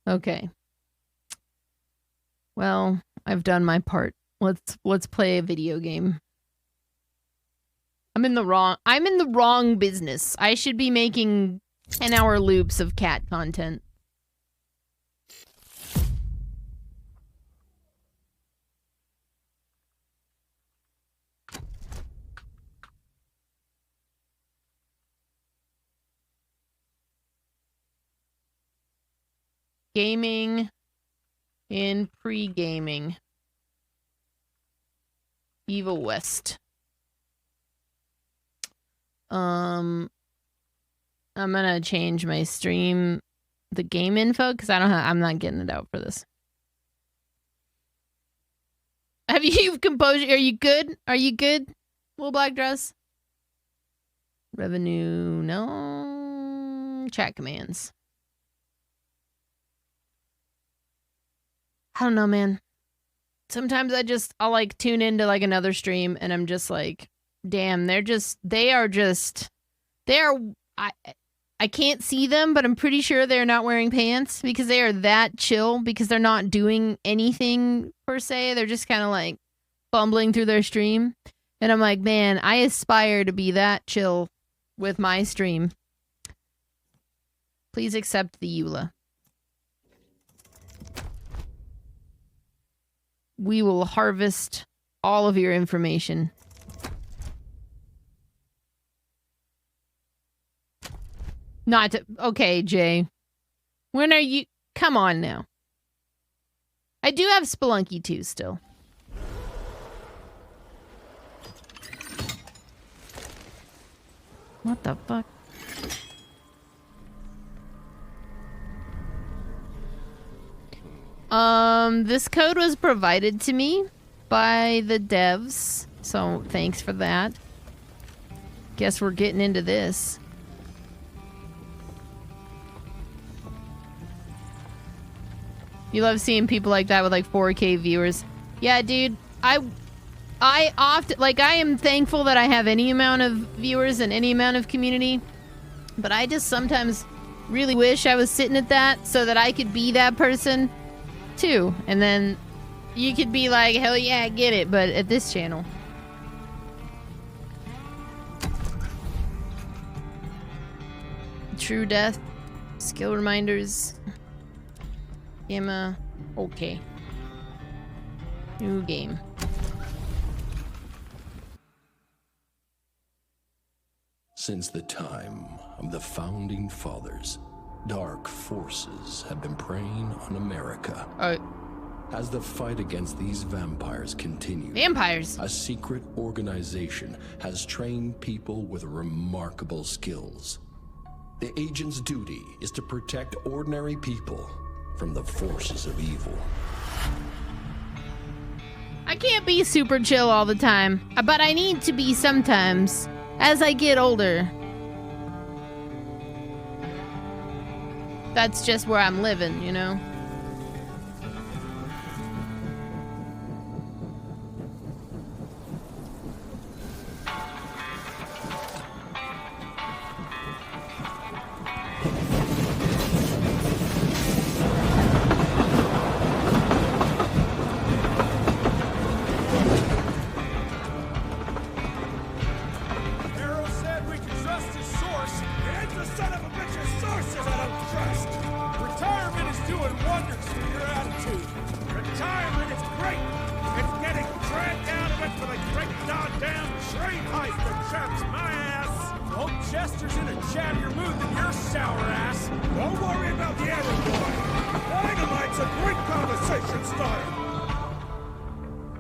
Okay. Well, I've done my part. Let's play a video game. I'm in the wrong business. I should be making 10-hour loops of cat content. Gaming in pre-gaming. Evil West. I'm gonna change my stream, the game info, because I'm not getting it out for this. Have you composed? Are you good? Are you good? Little black dress. Revenue, no. Chat commands. I don't know, man. Sometimes I'll like tune into like another stream and I'm just like, damn, I can't see them, but I'm pretty sure they're not wearing pants because they are that chill because they're not doing anything per se. They're just kind of like fumbling through their stream. And I'm like, man, I aspire to be that chill with my stream. Please accept the EULA. We will harvest all of your information. Not to, okay, Jay. When are you? Come on now. I do have Spelunky 2 still. What the fuck? This code was provided to me by the devs, so thanks for that. Guess we're getting into this. You love seeing people like that with like 4K viewers. Yeah, dude, I often, like, I am thankful that I have any amount of viewers and any amount of community, but I just sometimes really wish I was sitting at that so that I could be that person too, and then you could be like, hell yeah, I get it, but at this channel. True death, skill reminders, Gamma, okay. New game. Since the time of the Founding Fathers, dark forces have been preying on America. As the fight against these vampires continues, a secret organization has trained people with remarkable skills. The agent's duty is to protect ordinary people from the forces of evil. I can't be super chill all the time, but I need to be sometimes as I get older. That's just where I'm living, you know?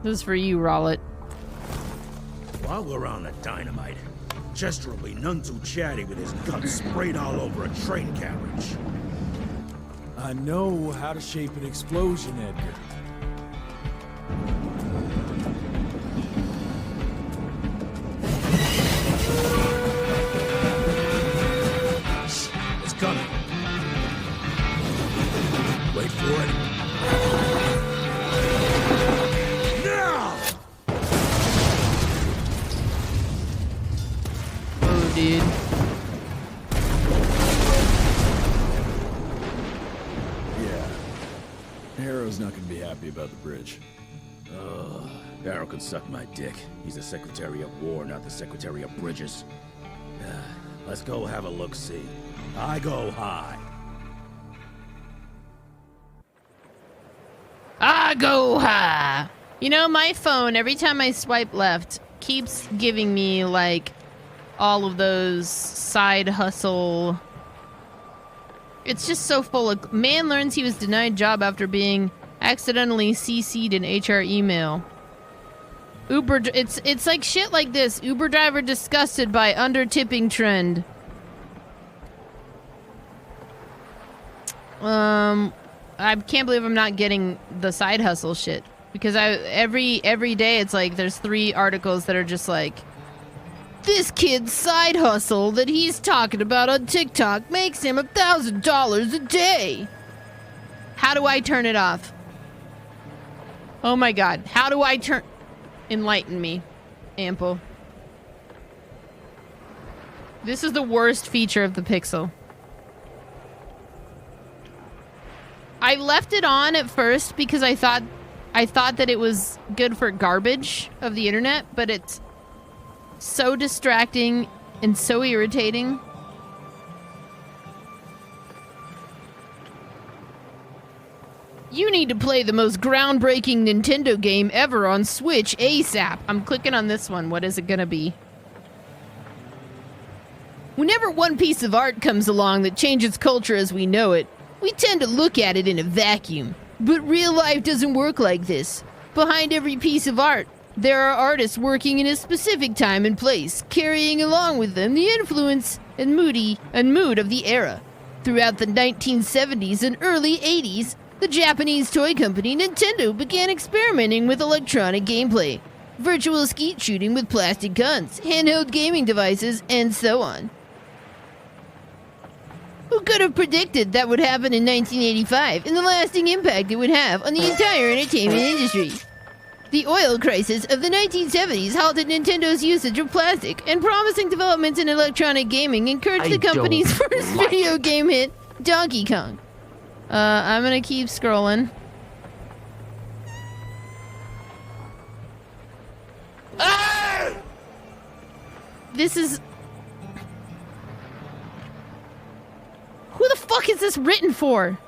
This is for you, Rollet. While we're on the dynamite, Chester will be none too chatty with his guts sprayed all over a train carriage. I know how to shape an explosion, Edgar. It's coming. Wait for it. Dude. Yeah, Harrow's not gonna be happy about the bridge. Harrow could suck my dick. He's the Secretary of War, not the Secretary of Bridges. Let's go have a look-see. I go high. I go high. You know, my phone, every time I swipe left, keeps giving me, like, all of those side hustle. It's just so full of... Man learns he was denied job after being accidentally CC'd in HR email. Uber... It's like shit like this. Uber driver disgusted by under-tipping trend. I can't believe I'm not getting the side hustle shit. Because every day it's like there's 3 articles that are just like, this kid's side hustle that he's talking about on TikTok makes him $1,000 a day. How do I turn it off? Oh my god. How do I turn... Enlighten me, Ample. This is the worst feature of the Pixel. I left it on at first because I thought that it was good for garbage of the internet, but it's so distracting and so irritating. You need to play the most groundbreaking Nintendo game ever on Switch ASAP. I'm clicking on this one. What is it gonna be? Whenever one piece of art comes along that changes culture as we know it, we tend to look at it in a vacuum. But real life doesn't work like this. Behind every piece of art, there are artists working in a specific time and place, carrying along with them the influence and mood of the era. Throughout the 1970s and early 80s, the Japanese toy company Nintendo began experimenting with electronic gameplay, virtual skeet shooting with plastic guns, handheld gaming devices, and so on. Who could have predicted that would happen in 1985 and the lasting impact it would have on the entire entertainment industry? The oil crisis of the 1970s halted Nintendo's usage of plastic, and promising developments in electronic gaming encouraged the company's first video game hit, Donkey Kong. I'm gonna keep scrolling. Ah! This is... Who the fuck is this written for?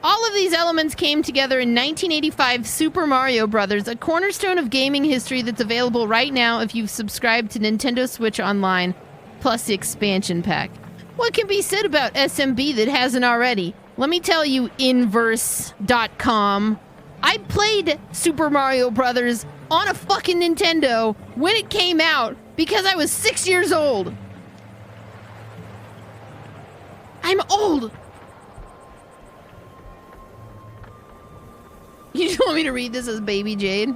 All of these elements came together in 1985 Super Mario Bros., a cornerstone of gaming history that's available right now if you've subscribed to Nintendo Switch Online, plus the expansion pack. What can be said about SMB that hasn't already? Let me tell you, Inverse.com. I played Super Mario Bros. On a fucking Nintendo when it came out because I was 6 years old. I'm old. You just want me to read this as Baby Jade?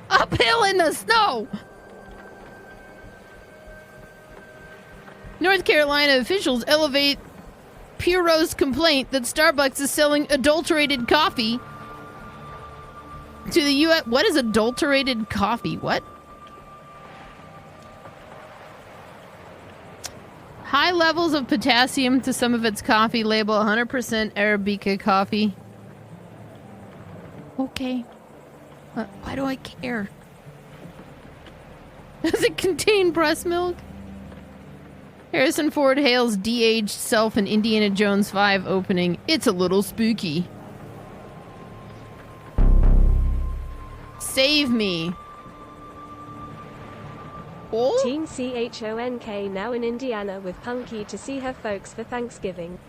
Uphill in the snow! North Carolina officials elevate Puro's complaint that Starbucks is selling adulterated coffee to the U.S. What is adulterated coffee? What? High levels of potassium to some of its coffee, label 100% Arabica coffee. Okay. Why do I care? Does it contain breast milk? Harrison Ford hails de-aged self in Indiana Jones 5 opening. It's a little spooky. Save me. Oh? Team CHONK now in Indiana with Punky to see her folks for Thanksgiving.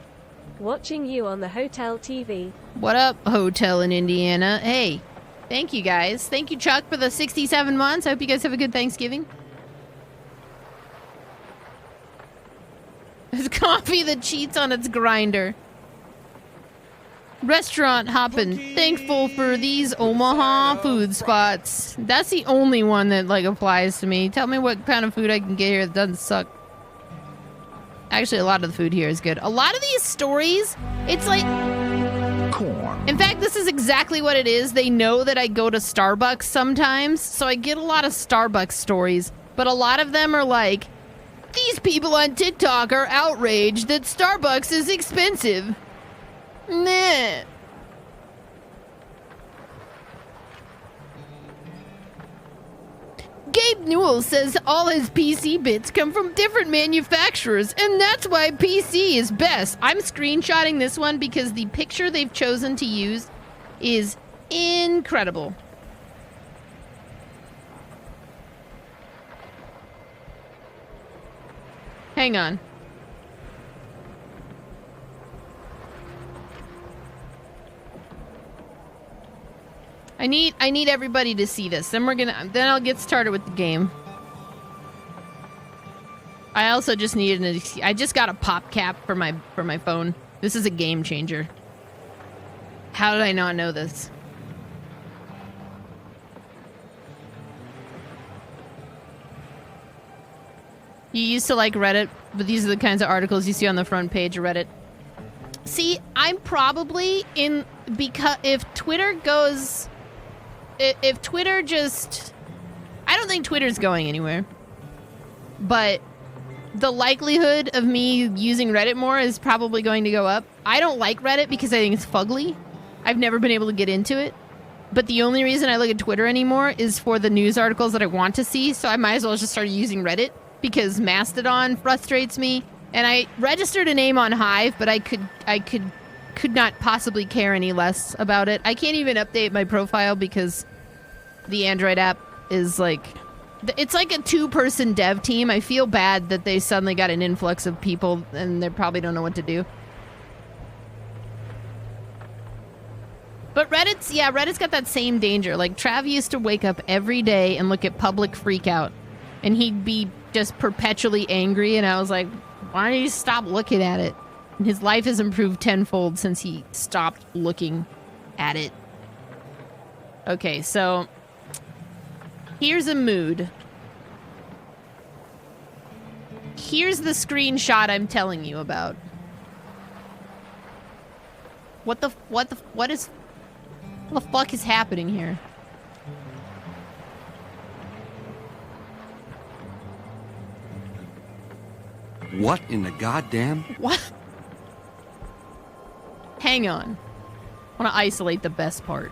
Watching you on the Hotel TV. What up, Hotel in Indiana? Hey, thank you guys. Thank you, Chuck, for the 67 months. I hope you guys have a good Thanksgiving. It's coffee that cheats on its grinder. Restaurant hopping. Thankful for these Omaha food spots. That's the only one that, like, applies to me. Tell me what kind of food I can get here that doesn't suck. Actually, a lot of the food here is good. A lot of these stories, it's like... Corn. In fact, this is exactly what it is. They know that I go to Starbucks sometimes, so I get a lot of Starbucks stories. But a lot of them are like, these people on TikTok are outraged that Starbucks is expensive. Nah. Gabe Newell says all his PC bits come from different manufacturers, and that's why PC is best. I'm screenshotting this one because the picture they've chosen to use is incredible. Hang on. I need everybody to see this. Then I'll get started with the game. I also just needed I just got a pop cap for my phone. This is a game changer. How did I not know this? You used to like Reddit, but these are the kinds of articles you see on the front page of Reddit. See, I'm probably in, because if Twitter goes, if Twitter just, I don't think Twitter's going anywhere, but the likelihood of me using Reddit more is probably going to go up. I don't like Reddit because I think it's fugly. I've never been able to get into it. But the only reason I look at Twitter anymore is for the news articles that I want to see, so I might as well just start using Reddit because Mastodon frustrates me. And I registered a name on Hive, but I could not possibly care any less about it. I can't even update my profile because the Android app is like, it's like a 2-person dev team. I feel bad that they suddenly got an influx of people and they probably don't know what to do. But Reddit's got that same danger. Like, Trav used to wake up every day and look at public freakout, and he'd be just perpetually angry, and I was like, why don't you stop looking at it? And his life has improved tenfold since he stopped looking at it. Okay, so here's a mood. Here's the screenshot I'm telling you about. What the fuck is happening here? What in the goddamn? What? Hang on. I want to isolate the best part.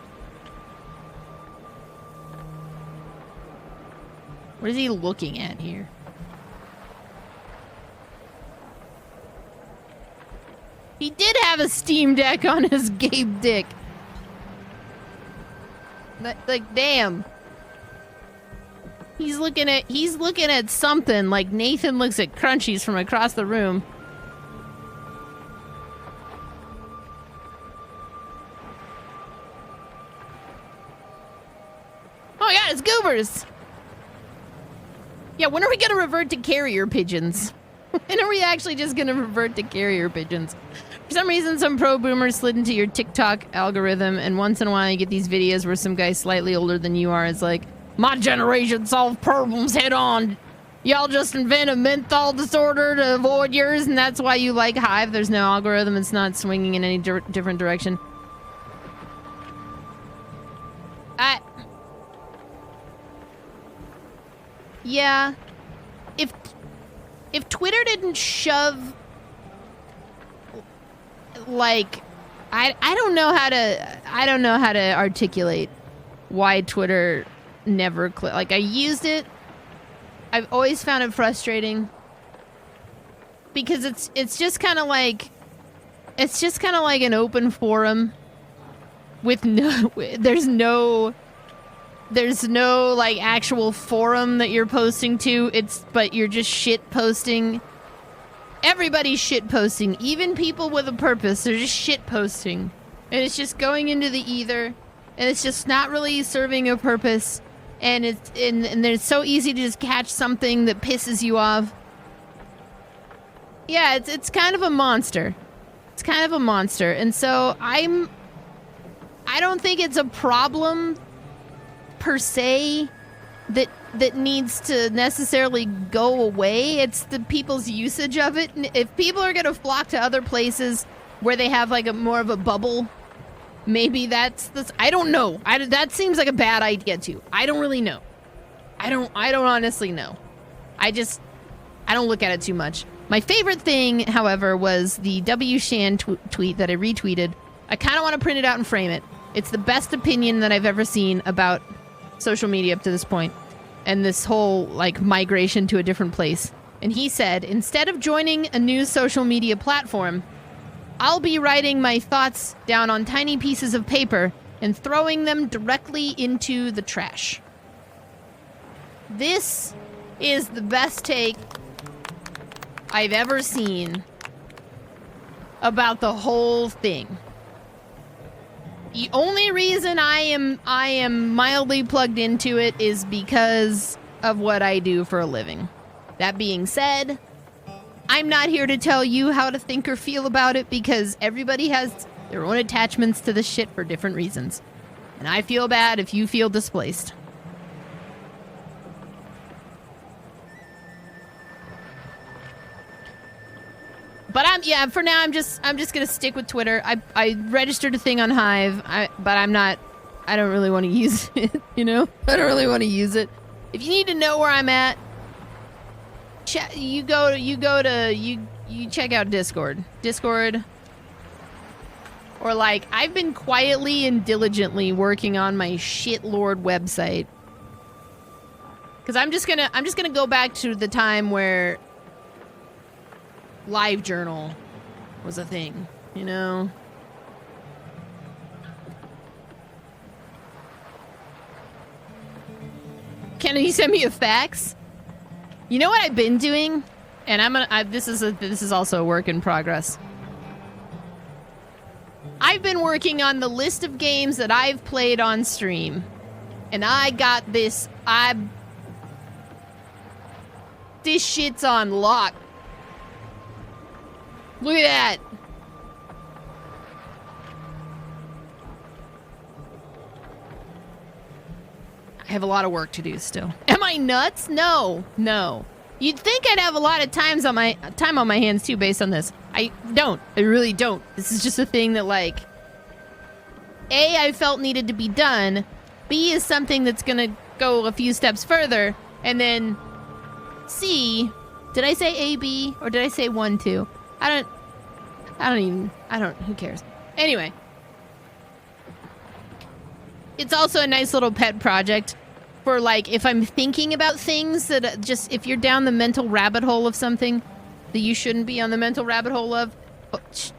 What is he looking at here? He did have a Steam Deck on his Gabe dick. Like, damn. He's looking at something like Nathan looks at Crunchies from across the room. Oh my god, it's Goobers! Yeah, when are we gonna revert to carrier pigeons? When are we actually just gonna revert to carrier pigeons? For some reason, some pro-boomers slid into your TikTok algorithm, and once in a while you get these videos where some guy slightly older than you are is like, my generation solved problems head on. Y'all just invent a menthol disorder to avoid yours, and that's why you like Hive. There's no algorithm. It's not swinging in any different direction. Yeah. If Twitter didn't shove, like, I don't know how to articulate why Twitter never like, I used it. I've always found it frustrating because it's just kind of like an open forum with there's no like actual forum that you're posting to. But you're just shit posting. Everybody's shit posting, even people with a purpose. They're just shit posting, and it's just going into the ether, and it's just not really serving a purpose. And it's so easy to just catch something that pisses you off. Yeah, it's kind of a monster. It's kind of a monster. And so I don't think it's a problem per se that needs to necessarily go away. It's the people's usage of it. And if people are going to flock to other places where they have like a more of a bubble maybe that's the... I don't know. That seems like a bad idea, too. I don't really know. I don't honestly know. I don't look at it too much. My favorite thing, however, was the W. Shan tweet that I retweeted. I kind of want to print it out and frame it. It's the best opinion that I've ever seen about social media up to this point, and this whole, like, migration to a different place. And he said, instead of joining a new social media platform, I'll be writing my thoughts down on tiny pieces of paper and throwing them directly into the trash. This is the best take I've ever seen about the whole thing. The only reason I am mildly plugged into it is because of what I do for a living. That being said, I'm not here to tell you how to think or feel about it because everybody has their own attachments to this shit for different reasons. And I feel bad if you feel displaced. But for now I'm just gonna stick with Twitter. I registered a thing on Hive, but I don't really want to use it, you know? I don't really want to use it. If you need to know where I'm at, you check out Discord. Or like, I've been quietly and diligently working on my shitlord website. Cause I'm just gonna go back to the time where LiveJournal was a thing, you know? Can you send me a fax? You know what I've been doing? And this is also a work in progress. I've been working on the list of games that I've played on stream. And I got this, this shit's on lock. Look at that. I have a lot of work to do still. Am I nuts? No. You'd think I'd have a lot of time on my hands too based on this. I don't. I really don't. This is just a thing that, like, A, I felt needed to be done. B, is something that's gonna go a few steps further. And then C, did I say A, B, or did I say 1, 2? Who cares? Anyway. It's also a nice little pet project for, like, if I'm thinking about things that just, if you're down the mental rabbit hole of something that you shouldn't be on the mental rabbit hole of,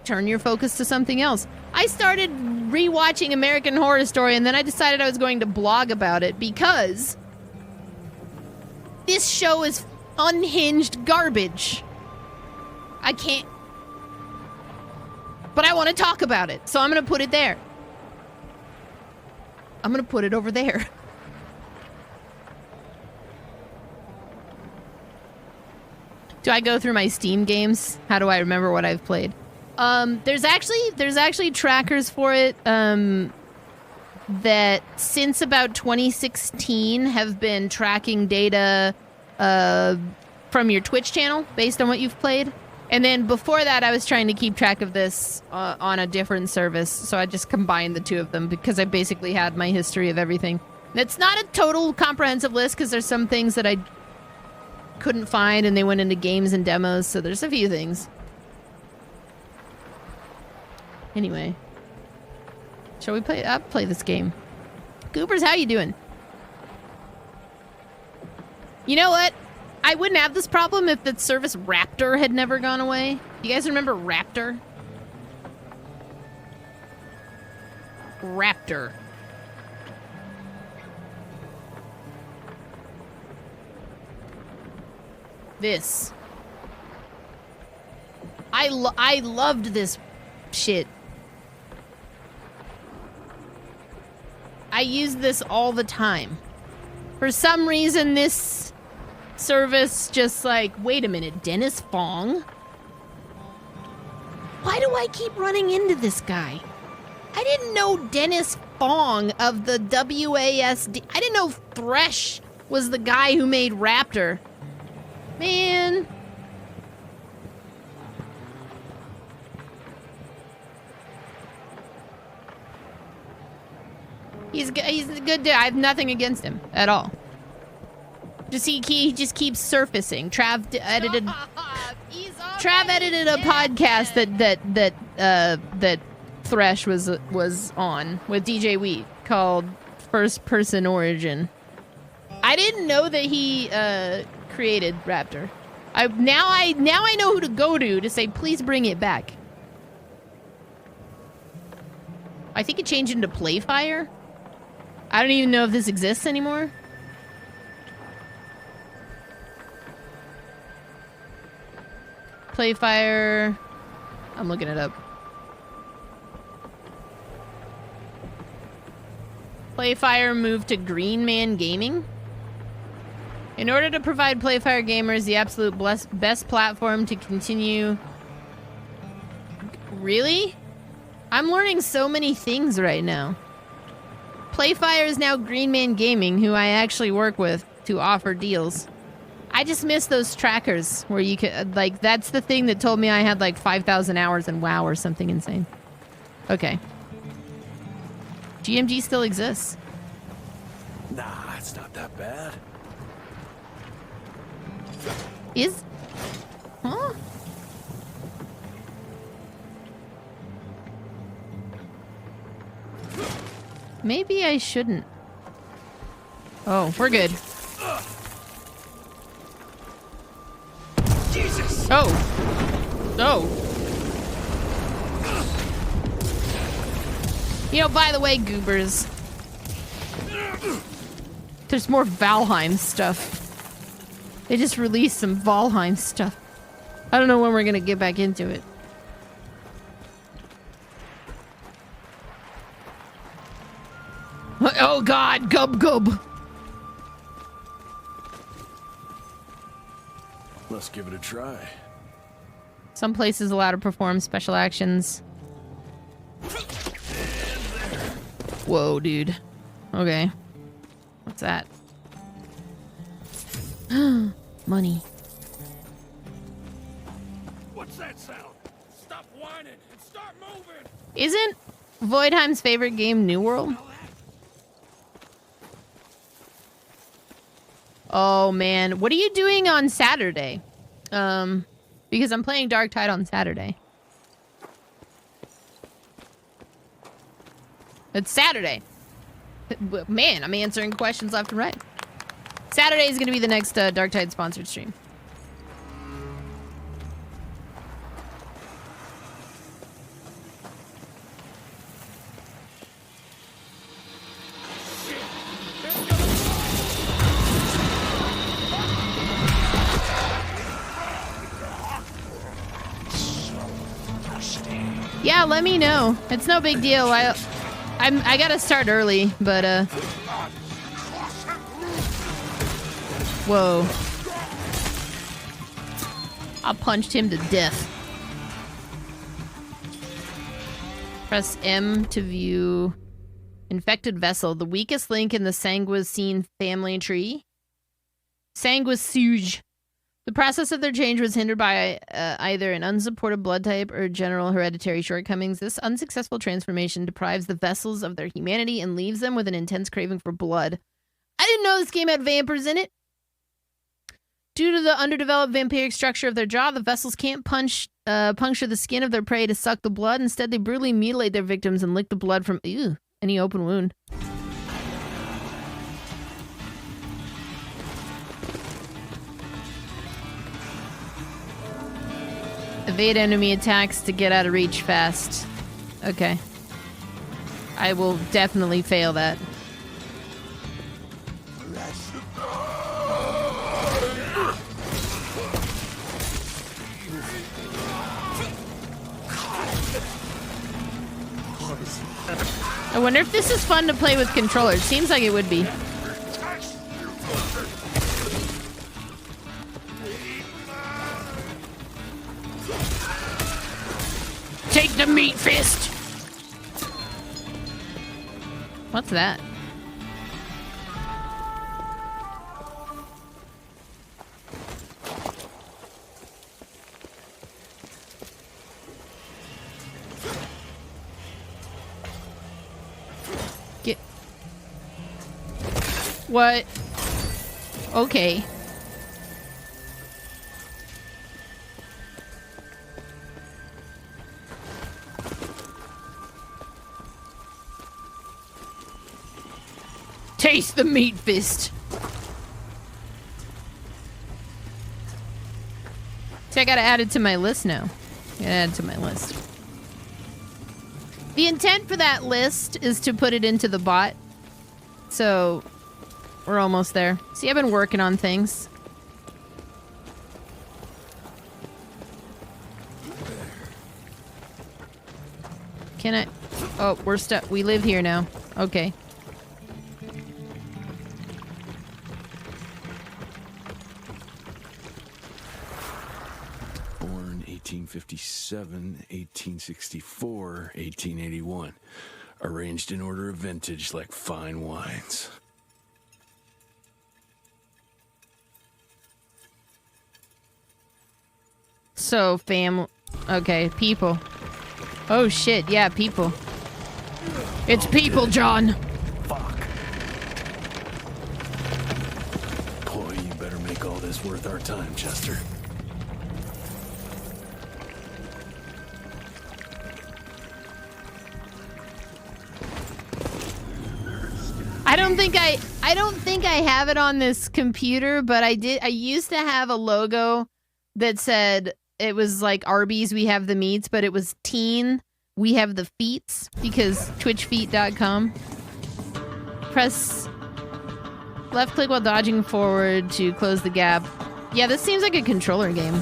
turn your focus to something else. I started rewatching American Horror Story, and then I decided I was going to blog about it because this show is unhinged garbage. I can't. But I want to talk about it, so I'm going to put it there. I'm going to put it over there. Do I go through my Steam games? How do I remember what I've played? There's actually trackers for it that since about 2016 have been tracking data from your Twitch channel based on what you've played. And then before that, I was trying to keep track of this on a different service, so I just combined the two of them because I basically had my history of everything. And it's not a total comprehensive list because there's some things that I couldn't find and they went into games and demos, so there's a few things. Anyway. Shall we play? I'll play this game. Goobers, how you doing? You know what? I wouldn't have this problem if the service Raptor had never gone away. You guys remember Raptor? Raptor. This. I loved this shit. I use this all the time. For some reason, this service just like, wait a minute, Dennis Fong? Why do I keep running into this guy? I didn't know Dennis Fong of the WASD. I didn't know Thresh was the guy who made Raptor. Man. He's a good dude. I have nothing against him at all. He just keeps surfacing. Trav edited a podcast that Thresh was on with DJ Wheat called First Person Origin. I didn't know that he created Raptor. Now I know who to go to say please bring it back. I think it changed into Playfire. I don't even know if this exists anymore. Playfire. I'm looking it up. Playfire moved to Green Man Gaming. In order to provide Playfire gamers the absolute best platform to continue... Really? I'm learning so many things right now. Playfire is now Green Man Gaming, who I actually work with to offer deals. I just miss those trackers where you could, like, that's the thing that told me I had like 5,000 hours in WoW or something insane. Okay. GMG still exists. Nah, it's not that bad. Huh? Maybe I shouldn't. Oh, we're good. Jesus. Oh. You know, by the way, goobers, there's more Valheim stuff. They just released some Valheim stuff. I don't know when we're gonna get back into it. Oh god, gub gub. Let's give it a try. Some places allow to perform special actions. Whoa, dude. Okay. What's that? Money. What's that sound? Stop whining and start moving. Isn't Voidheim's favorite game New World? Oh man, what are you doing on Saturday? Because I'm playing Darktide on Saturday. It's Saturday. Man, I'm answering questions left and right. Saturday is going to be the next Darktide sponsored stream. Yeah, let me know. It's no big deal. I gotta start early, but whoa. I punched him to death. Press M to view infected vessel, the weakest link in the Sanguisine family tree. Sanguisuge. The process of their change was hindered by either an unsupported blood type or general hereditary shortcomings. This unsuccessful transformation deprives the vessels of their humanity and leaves them with an intense craving for blood. I didn't know this game had vampires in it. Due to the underdeveloped vampiric structure of their jaw, the vessels can't puncture the skin of their prey to suck the blood. Instead, they brutally mutilate their victims and lick the blood from any open wound. Evade enemy attacks to get out of reach fast. Okay. I will definitely fail that. I wonder if this is fun to play with controllers. Seems like it would be. Take the meat fist! What's that? What? Okay. Taste the meat fist. See, I gotta add it to my list now. Gotta add it to my list. The intent for that list is to put it into the bot. So, we're almost there. See, I've been working on things. Can I? Oh, we're stuck. We live here now. Okay. Born 1857, 1864, 1881. Arranged in order of vintage like fine wines. So, okay, people. Oh shit, yeah, people. It's people, John! Fuck. Boy, you better make all this worth our time, Chester. I don't think I have it on this computer, but I used to have a logo that said it was like Arby's, we have the meats, but it was teen, we have the feets, because twitchfeet.com. Press left click while dodging forward to close the gap. Yeah, this seems like a controller game.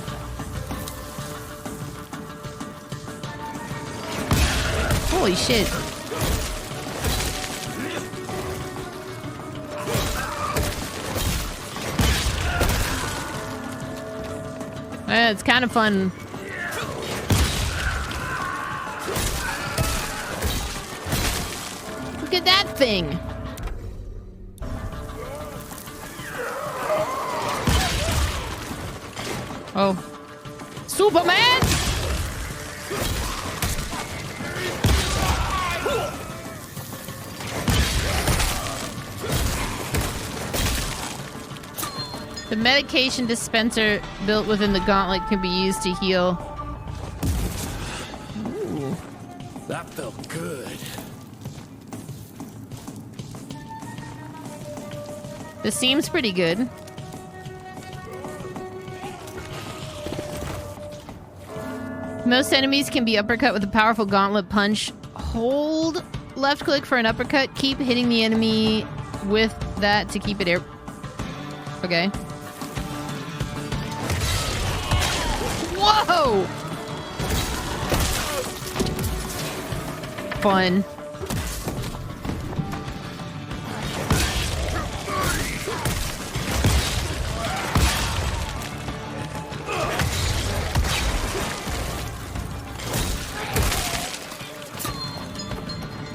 Holy shit. It's kind of fun. Look at that thing. Oh. Superman! The medication dispenser built within the gauntlet can be used to heal. Ooh, that felt good. This seems pretty good. Most enemies can be uppercut with a powerful gauntlet punch. Hold left click for an uppercut. Keep hitting the enemy with that to keep it air. Okay. Whoa! Fun.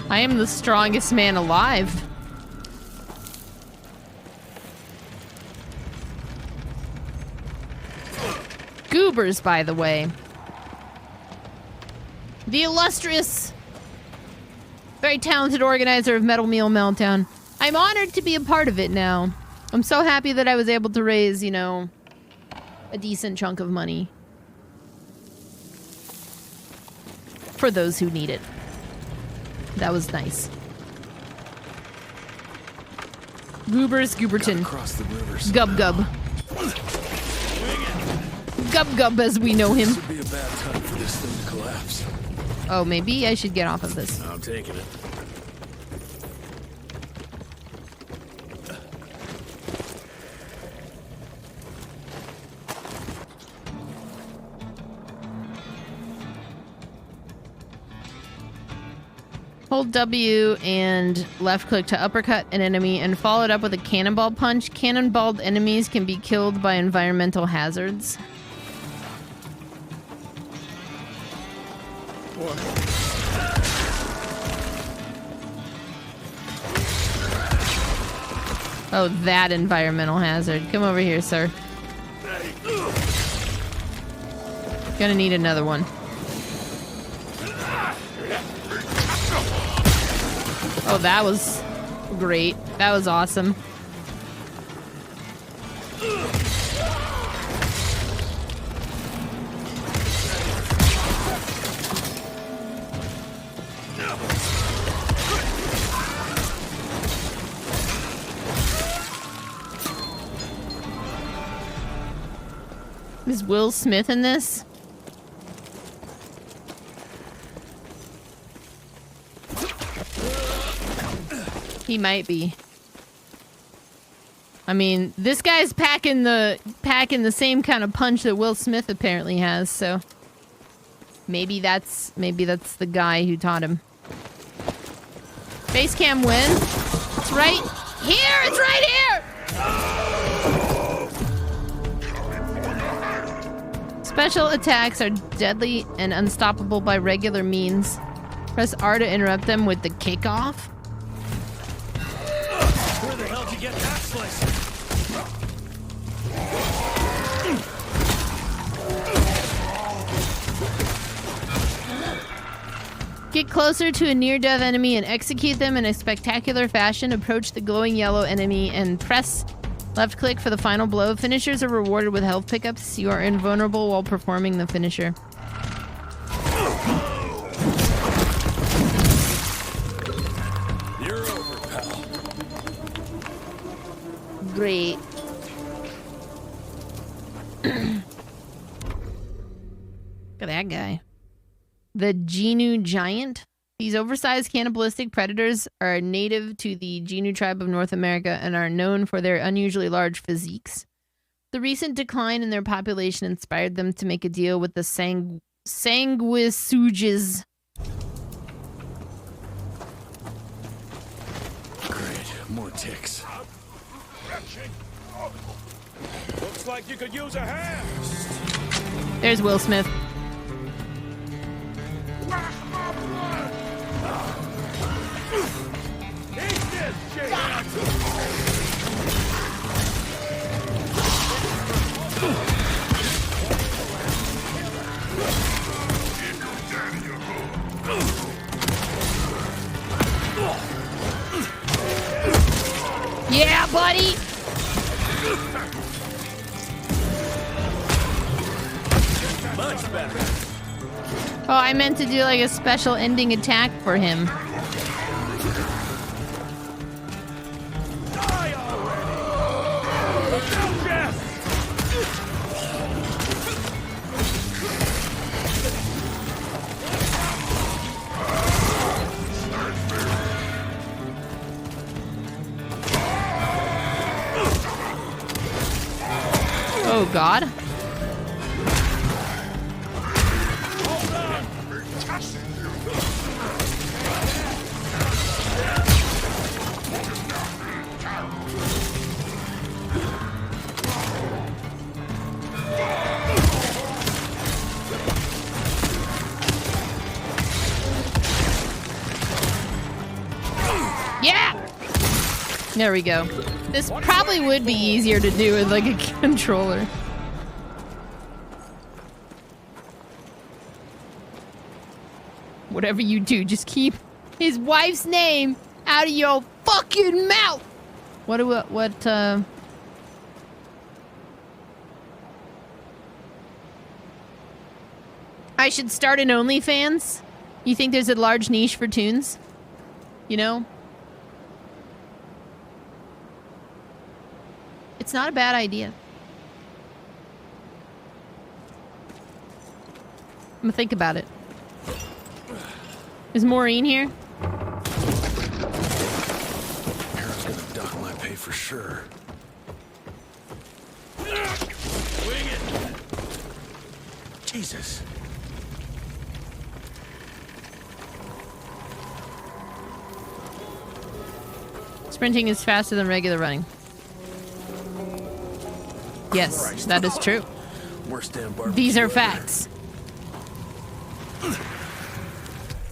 I am the strongest man alive. Goobers, by the way. The illustrious, very talented organizer of Metal Meal Meltdown. I'm honored to be a part of it now. I'm so happy that I was able to raise, you know, a decent chunk of money. For those who need it. That was nice. Goobers, Gooberton. Across the rivers. Gub Gub. Gub Gub as we know him. This would be a bad time for this thing to collapse. Oh, maybe I should get off of this. I'm taking it. Hold W and left click to uppercut an enemy and follow it up with a cannonball punch. Cannonballed enemies can be killed by environmental hazards. Oh, that environmental hazard. Come over here, sir. Gonna need another one. Oh, that was great. That was awesome. Is Will Smith in this? He might be. I mean, this guy's packing the same kind of punch that Will Smith apparently has, so maybe that's the guy who taught him. Base cam win. It's right here. It's right here. Special attacks are deadly and unstoppable by regular means. Press R to interrupt them with the kickoff. Where the hell did you get that slice? Get closer to a near-death enemy and execute them in a spectacular fashion. Approach the glowing yellow enemy and press left click for the final blow. Finishers are rewarded with health pickups. You are invulnerable while performing the finisher. You're over, pal. Great. Look at that guy. The Genu Giant. These oversized cannibalistic predators are native to the Genu tribe of North America and are known for their unusually large physiques. The recent decline in their population inspired them to make a deal with the Sanguisuges. Great, more ticks. Looks like you could use a hand. There's Will Smith. Yeah, buddy! Much better. Oh, I meant to do like a special ending attack for him. Die already! Look out, Jeff! Oh, God. Yeah! There we go. This probably would be easier to do with like a controller. Whatever you do, just keep his wife's name out of your fucking mouth. I should start an OnlyFans? You think there's a large niche for tunes? You know? It's not a bad idea. I'm gonna think about it. Is Maureen here? Aaron's gonna dock my pay for sure. Wing it! Jesus. Sprinting is faster than regular running. Yes, Christ. that is true. Worst damn barbecue These are ever. facts.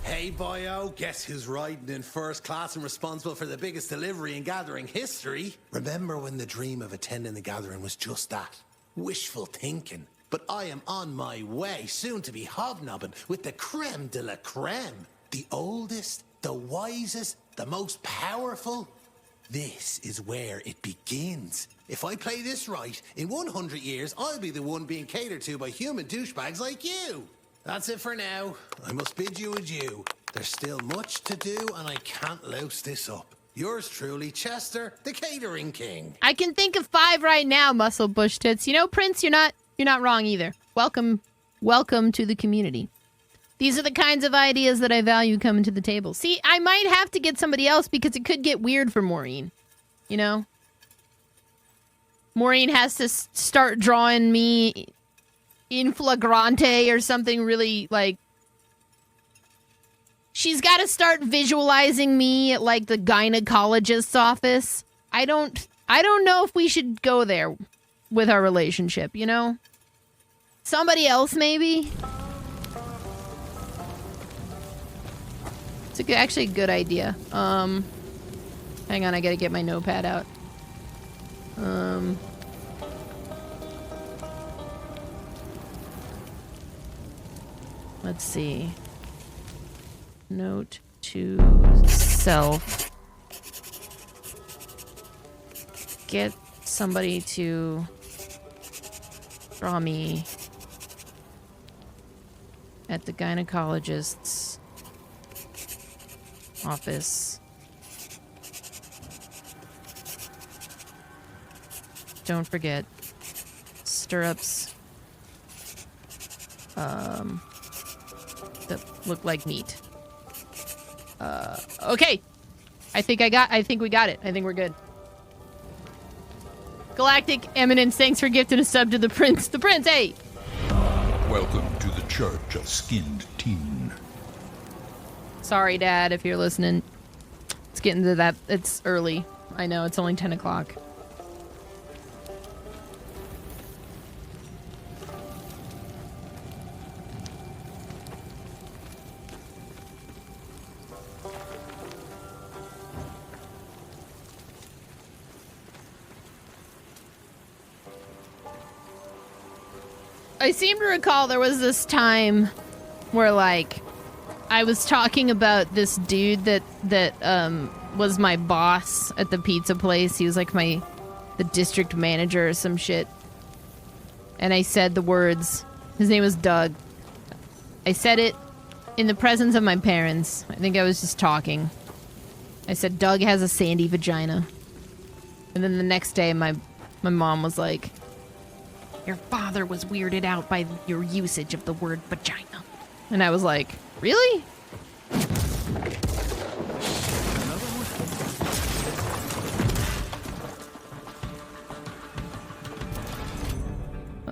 Hey, boyo, guess who's riding in first class and responsible for the biggest delivery in gathering history? Remember when the dream of attending the gathering was just that? Wishful thinking. But I am on my way, soon to be hobnobbing with the creme de la creme. The oldest, the wisest, the most powerful. This is where it begins. If I play this right, in 100 years, I'll be the one being catered to by human douchebags like you. That's it for now. I must bid you adieu. There's still much to do, and I can't louse this up. Yours truly, Chester, the Catering King. I can think of 5 right now, Muscle Bush Tits. You know, Prince, you're not You're not wrong either. Welcome to the community. These are the kinds of ideas that I value coming to the table. See, I might have to get somebody else because it could get weird for Maureen. You know? Maureen has to start drawing me in flagrante or something really, like... She's got to start visualizing me at, like, the gynecologist's office. I don't know if we should go there with our relationship, you know? Somebody else, maybe? It's actually a good idea. Hang on, I gotta get my notepad out. Let's see. Note to self. Get somebody to draw me at the gynecologist's office. Don't forget stirrups that look like meat. Okay. I think we got it. I think we're good. Galactic Eminence, thanks for gifting a sub to the Prince. The Prince, hey! Welcome to the Church of Skinned Teen. Sorry, Dad, if you're listening. It's getting to that. It's early. I know, it's only 10 o'clock. I seem to recall there was this time where, like, I was talking about this dude that was my boss at the pizza place. He was like the district manager or some shit. And I said the words. His name was Doug. I said it in the presence of my parents. I think I was just talking. I said, Doug has a sandy vagina. And then the next day, my mom was like, your father was weirded out by your usage of the word vagina. And I was like, really?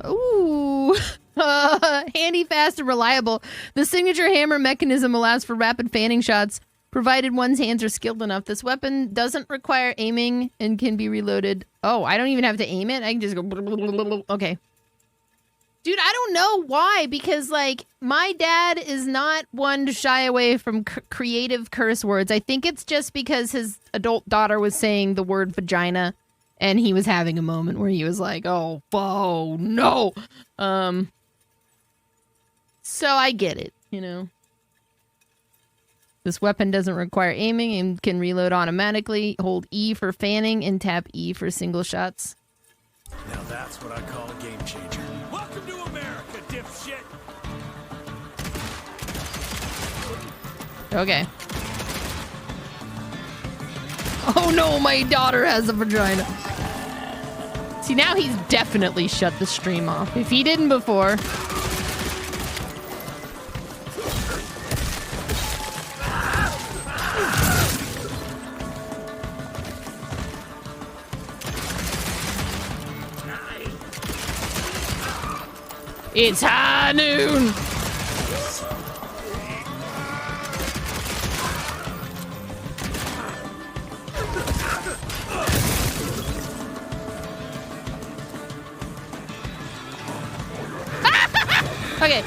Ooh. Handy, fast, and reliable. The signature hammer mechanism allows for rapid fanning shots, provided one's hands are skilled enough. This weapon doesn't require aiming and can be reloaded. Oh, I don't even have to aim it? I can just go... Okay. Dude, I don't know why, because, like, my dad is not one to shy away from creative curse words. I think it's just because his adult daughter was saying the word vagina, and he was having a moment where he was like, oh, no. So I get it, you know. This weapon doesn't require aiming and can reload automatically. Hold E for fanning and tap E for single shots. Now that's what I call a game changer. Welcome to America, dipshit! Okay. Oh no, my daughter has a vagina. See, now he's definitely shut the stream off. If he didn't before... It's high noon! Okay.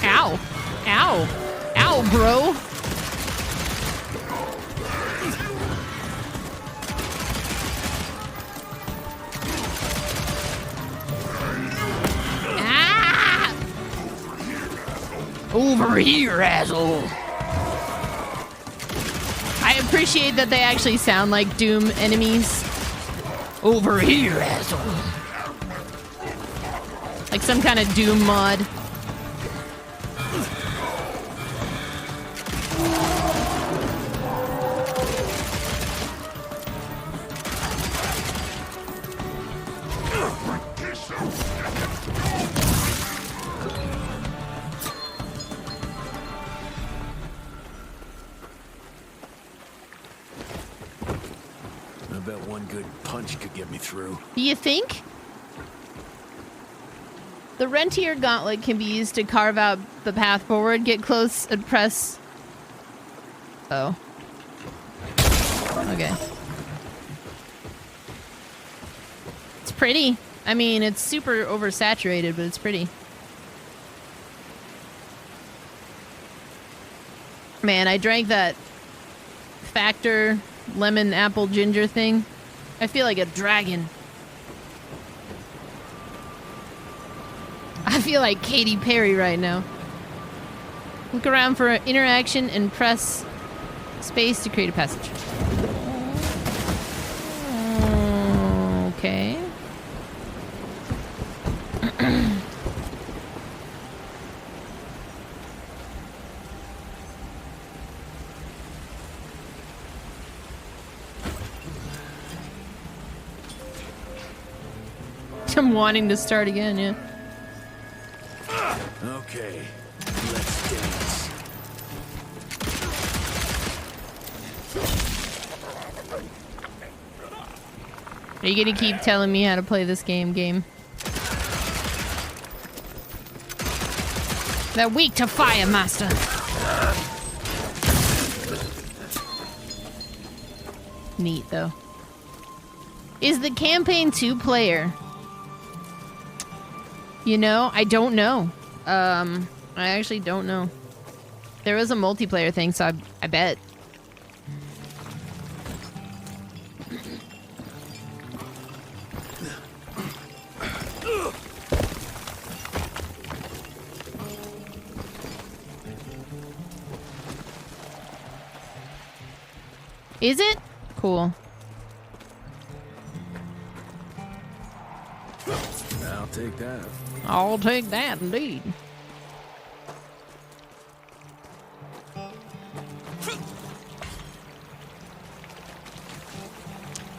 Ow. Ow. Ow, bro. Over here, asshole. I appreciate that they actually sound like Doom enemies. Over here, asshole. Like some kind of Doom mod. punch could get me through. Do you think? The Rentier Gauntlet can be used to carve out the path forward. Get close and press. Oh. Okay. It's pretty. I mean, it's super oversaturated, but it's pretty. Man, I drank that Factor lemon apple ginger thing. I feel like a dragon. I feel like Katy Perry right now. Look around for interaction and press space to create a passage. Okay. I'm wanting to start again, yeah. Okay, let's dance. Are you gonna keep telling me how to play this game? They're weak to fire, master. Neat, though. Is the campaign 2-player? You know, I don't know. I actually don't know. There was a multiplayer thing, so I bet. Is it? Cool. I'll take that. I'll take that, indeed.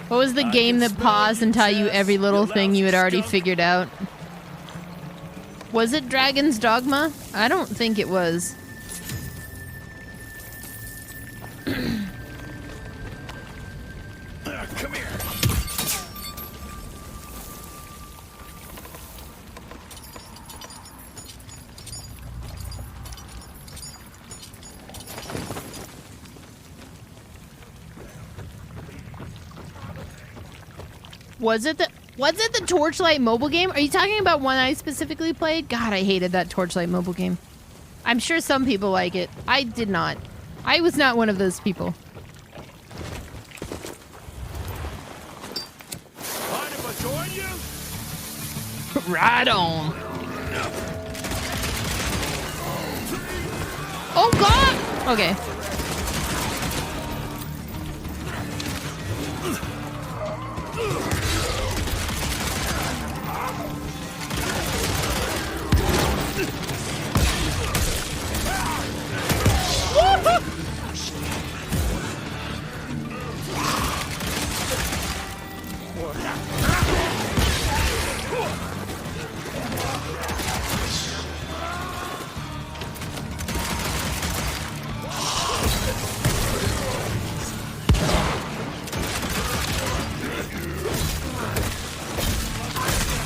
What was the game that paused and taught you every little thing you had already figured out? Was it Dragon's Dogma? I don't think it was. Come here. Was it the Torchlight mobile game? Are you talking about one I specifically played? God, I hated that Torchlight mobile game. I'm sure some people like it. I did not. I was not one of those people. Mind if I join you? Right on. Oh God! Okay.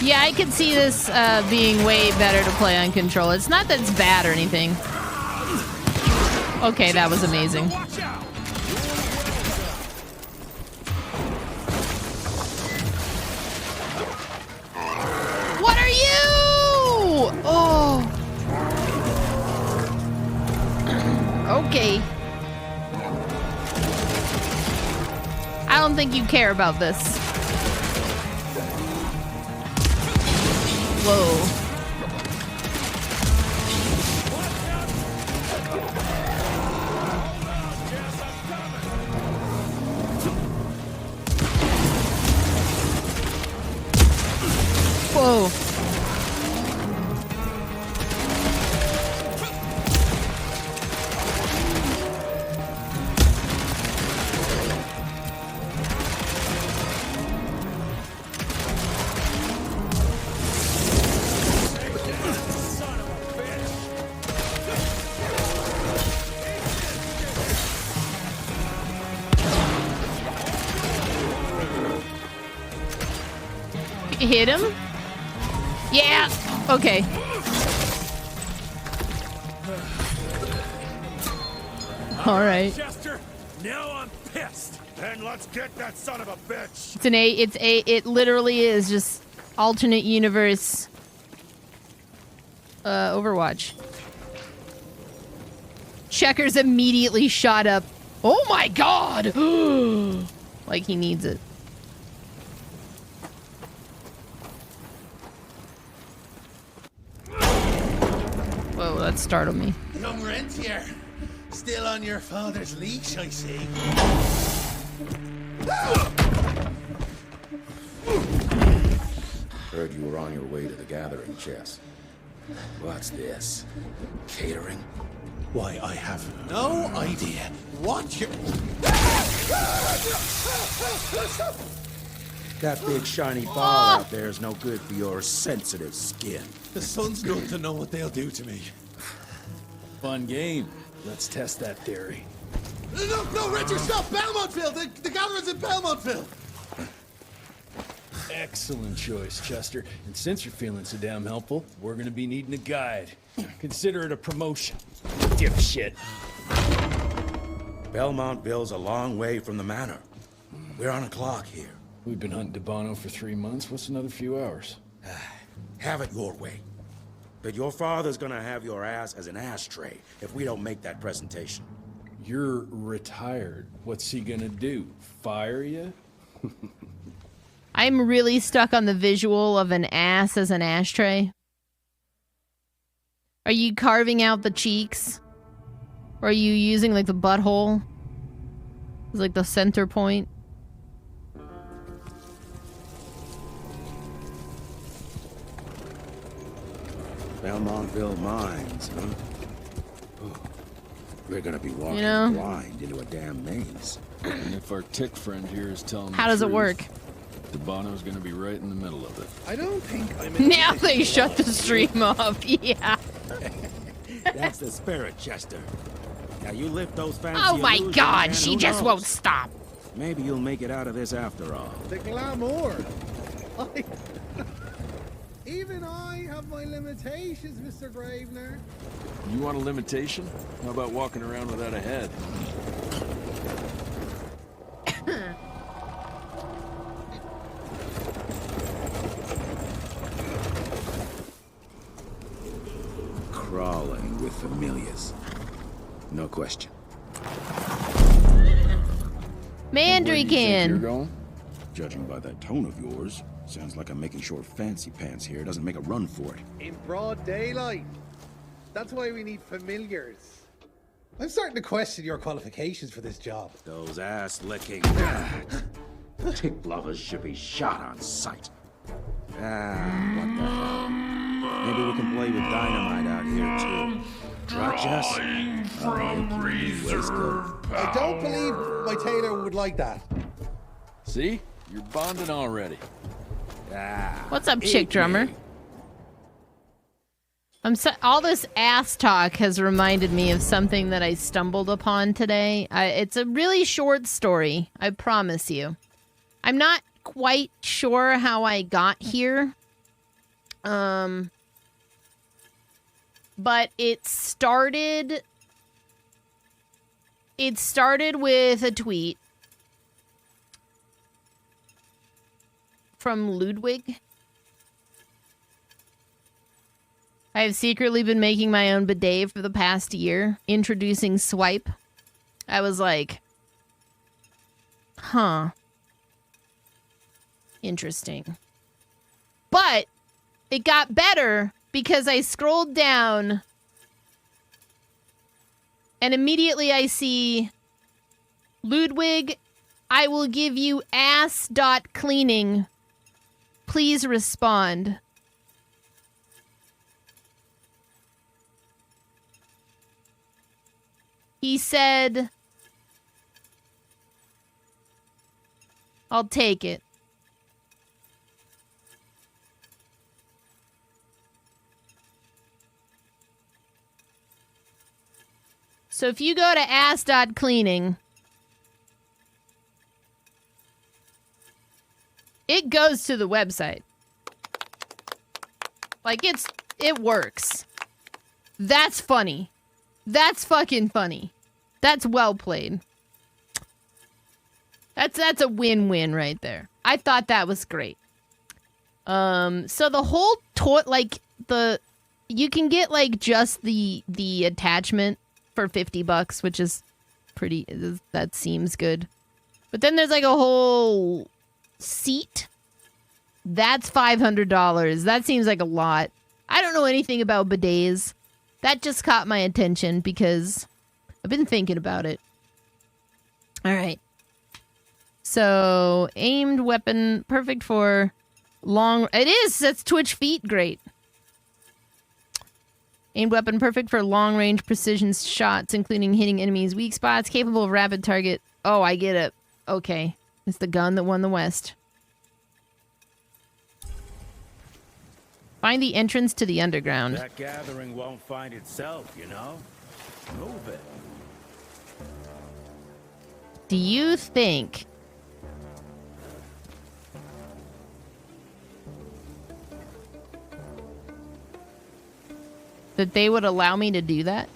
Yeah, I could see this being way better to play on control. It's not that it's bad or anything. Okay, that was amazing. What are you? Oh. Okay. I don't think you care about this. Whoa. Whoa. hit him? Yeah. Okay. All right. Chester, now I'm pissed. Then let's get that son of a bitch. It literally is just alternate universe Overwatch. Checkers immediately shot up. Oh my god! Like he needs it. Whoa, that startled me. Young rentier, still on your father's leash, I see. Heard you were on your way to the gathering, Chess. What's this? Catering? Why, I have no idea what you're... That big shiny ball out there is no good for your sensitive skin. The sun's going to know what they'll do to me. Fun game. Let's test that theory. No, Richard, stop! Belmontville! The gathering's in Belmontville! Excellent choice, Chester. And since you're feeling so damn helpful, we're gonna be needing a guide. Consider it a promotion. Dipshit. Belmontville's a long way from the manor. We're on a clock here. We've been hunting Debano for 3 months. What's another few hours? Have it your way. But your father's gonna have your ass as an ashtray if we don't make that presentation. You're retired. What's he gonna do? Fire you? I'm really stuck on the visual of an ass as an ashtray. Are you carving out the cheeks? Or are you using like the butthole as like the center point? Belmontville Mines, huh? Ooh. We're gonna be walking blind into a damn maze. And if our tick friend here is telling How does it work? Debano's gonna be right in the middle of it. I don't think I'm in... Now they shut the stream off, yeah. That's the spirit, Chester. Now you lift those fancy Oh my illusions, god, and she who just knows? won't stop. Maybe you'll make it out of this after all. The glamour. Even I have my limitations, Mr. Gravener. You want a limitation? How about walking around without a head? Crawling with familiars. No question. Mandrakin. Judging by that tone of yours, sounds like I'm making sure Fancy Pants here doesn't make a run for it. In broad daylight. That's why we need familiars. I'm starting to question your qualifications for this job. Those ass-licking tick lovers should be shot on sight. What the hell? Maybe we can play with dynamite out here too. Right, Jess? I don't believe my tailor would like that. See? You're bonding already. What's up, chick drummer? All this ass talk has reminded me of something that I stumbled upon today. It's a really short story, I promise you. I'm not quite sure how I got here. But it started with a tweet from Ludwig. I have secretly been making my own bidet for the past year, introducing Swipe. I was like, huh. Interesting. But it got better because I scrolled down and immediately I see Ludwig, I will give you ass.cleaning. Please respond. He said, I'll take it. So if you go to ass.cleaning, it goes to the website. Like, it works. That's funny. That's fucking funny. That's well played. That's a win-win right there. I thought that was great. So the whole like you can get like just the attachment for $50, which is pretty, that seems good. But then there's like a whole seat. That's $500. That seems like a lot. I don't know anything about bidets. That just caught my attention because I've been thinking about it. All right. So, aimed weapon, perfect for long... It is! That's Twitch feet, great. Aimed weapon, perfect for long-range precision shots, including hitting enemies' weak spots, capable of rapid target... Oh, I get it. Okay. It's the gun that won the West. Find the entrance to the underground. That gathering won't find itself, you know? Move it. Do you think... that they would allow me to do that?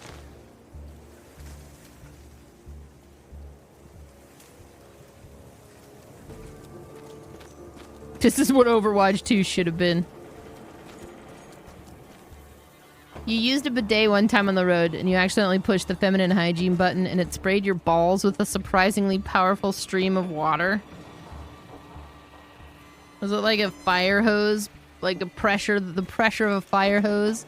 This is what Overwatch 2 should have been. You used a bidet one time on the road and you accidentally pushed the feminine hygiene button and it sprayed your balls with a surprisingly powerful stream of water. Was it like a fire hose? Like the pressure of a fire hose?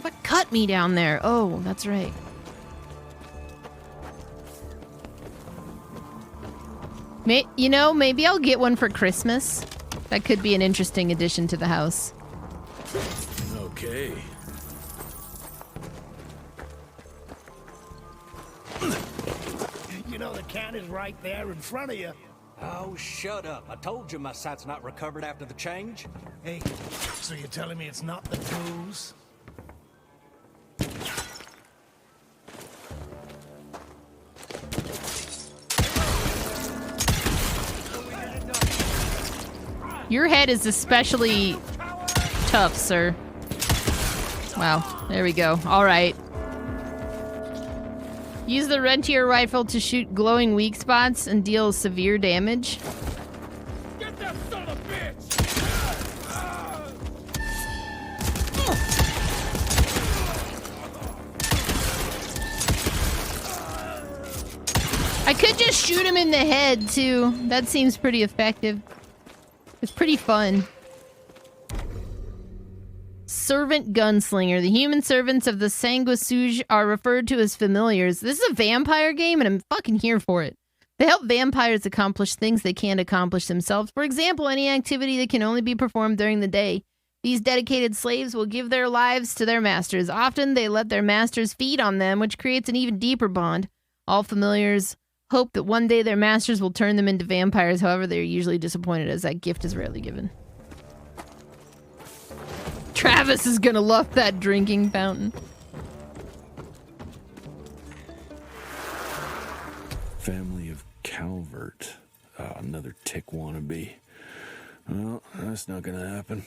What cut me down there? Oh, that's right. You know, maybe I'll get one for Christmas. That could be an interesting addition to the house. Okay. You know the can is right there in front of you. Oh, shut up. I told you my sight's not recovered after the change. Hey, so you're telling me it's not the booze? Your head is especially tough, sir. Wow, there we go. All right. Use the Rentier rifle to shoot glowing weak spots and deal severe damage. Get that son of a bitch! I could just shoot him in the head, too. That seems pretty effective. It's pretty fun. Servant Gunslinger. The human servants of the Sanguisuge are referred to as familiars. This is a vampire game, and I'm fucking here for it. They help vampires accomplish things they can't accomplish themselves. For example, any activity that can only be performed during the day. These dedicated slaves will give their lives to their masters. Often, they let their masters feed on them, which creates an even deeper bond. All familiars hope that one day their masters will turn them into vampires. However, they're usually disappointed as that gift is rarely given. Travis is gonna love that drinking fountain. Family of Calvert. Another tick wannabe. Well, that's not gonna happen.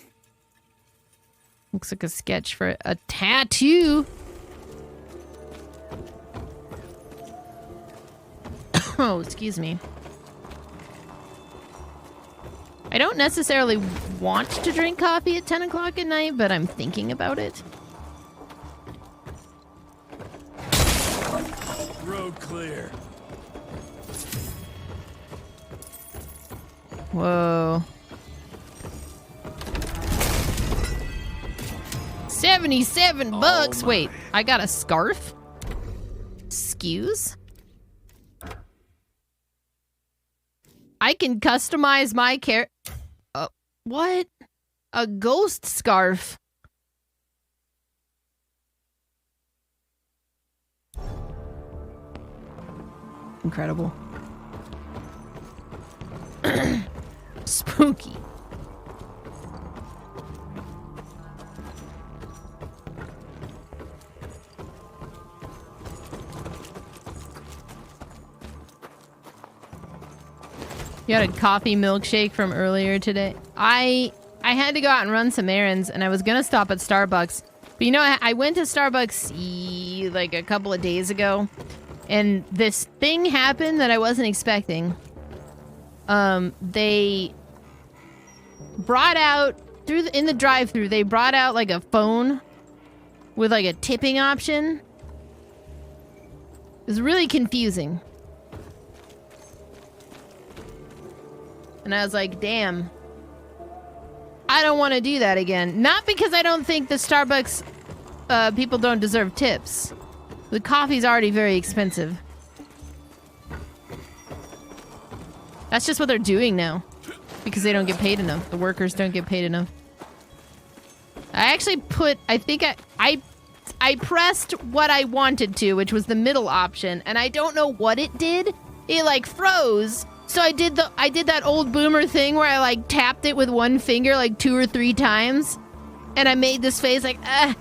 Looks like a sketch for a tattoo. Oh, excuse me. I don't necessarily want to drink coffee at 10 o'clock at night, but I'm thinking about it. Road clear. Whoa. 77 bucks. Wait, I got a scarf? Excuse? I can customize my what? A ghost scarf. Incredible. Spooky. You got a coffee milkshake from earlier today. I had to go out and run some errands, and I was gonna stop at Starbucks. But you know, I went to Starbucks like a couple of days ago, and this thing happened that I wasn't expecting. They brought out in the drive-thru. They brought out like a phone with like a tipping option. It was really confusing. And I was like, damn. I don't want to do that again. Not because I don't think the Starbucks people don't deserve tips. The coffee's already very expensive. That's just what they're doing now. Because they don't get paid enough. The workers don't get paid enough. I actually put... I think I pressed what I wanted to, which was the middle option. And I don't know what it did. It like froze. So I did that old boomer thing where I like tapped it with one finger like 2 or 3 times, and I made this face like and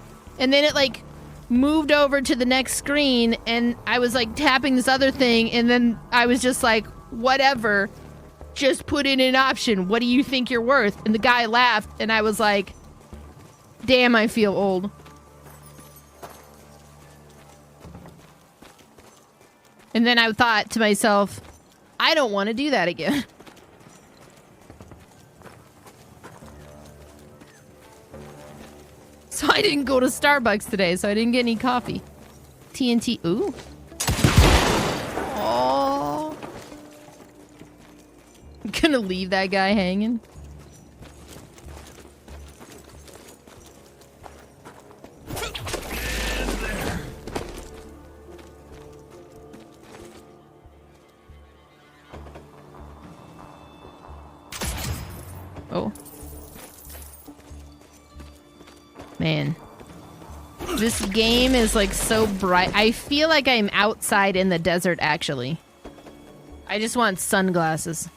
then it like moved over to the next screen, and I was like tapping this other thing, and then I was just like, whatever, just put in an option. What do you think you're worth? And the guy laughed, and I was like, damn, I feel old. And then I thought to myself, I don't want to do that again. So I didn't go to Starbucks today, so I didn't get any coffee. TNT, ooh. Oh. I'm gonna leave that guy hanging. Oh. Man. This game is like so bright. I feel like I'm outside in the desert, actually. I just want sunglasses.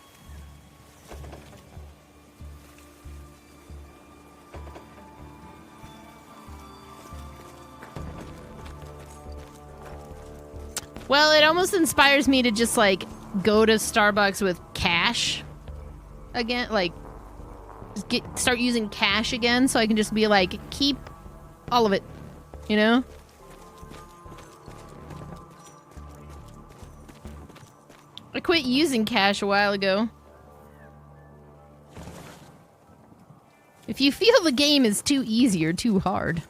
Well, it almost inspires me to just like go to Starbucks with cash again, like start using cash again, so I can just be like, keep all of it, you know? I quit using cash a while ago. If you feel the game is too easy or too hard.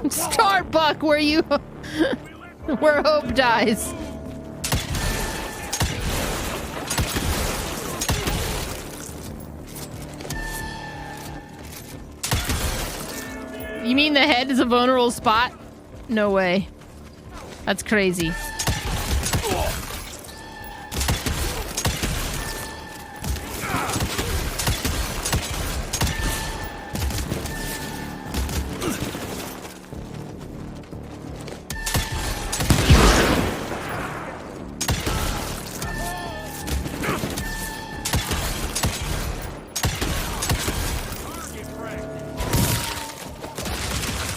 Starbuck, where you... where hope dies. You mean the head is a vulnerable spot? No way. That's crazy.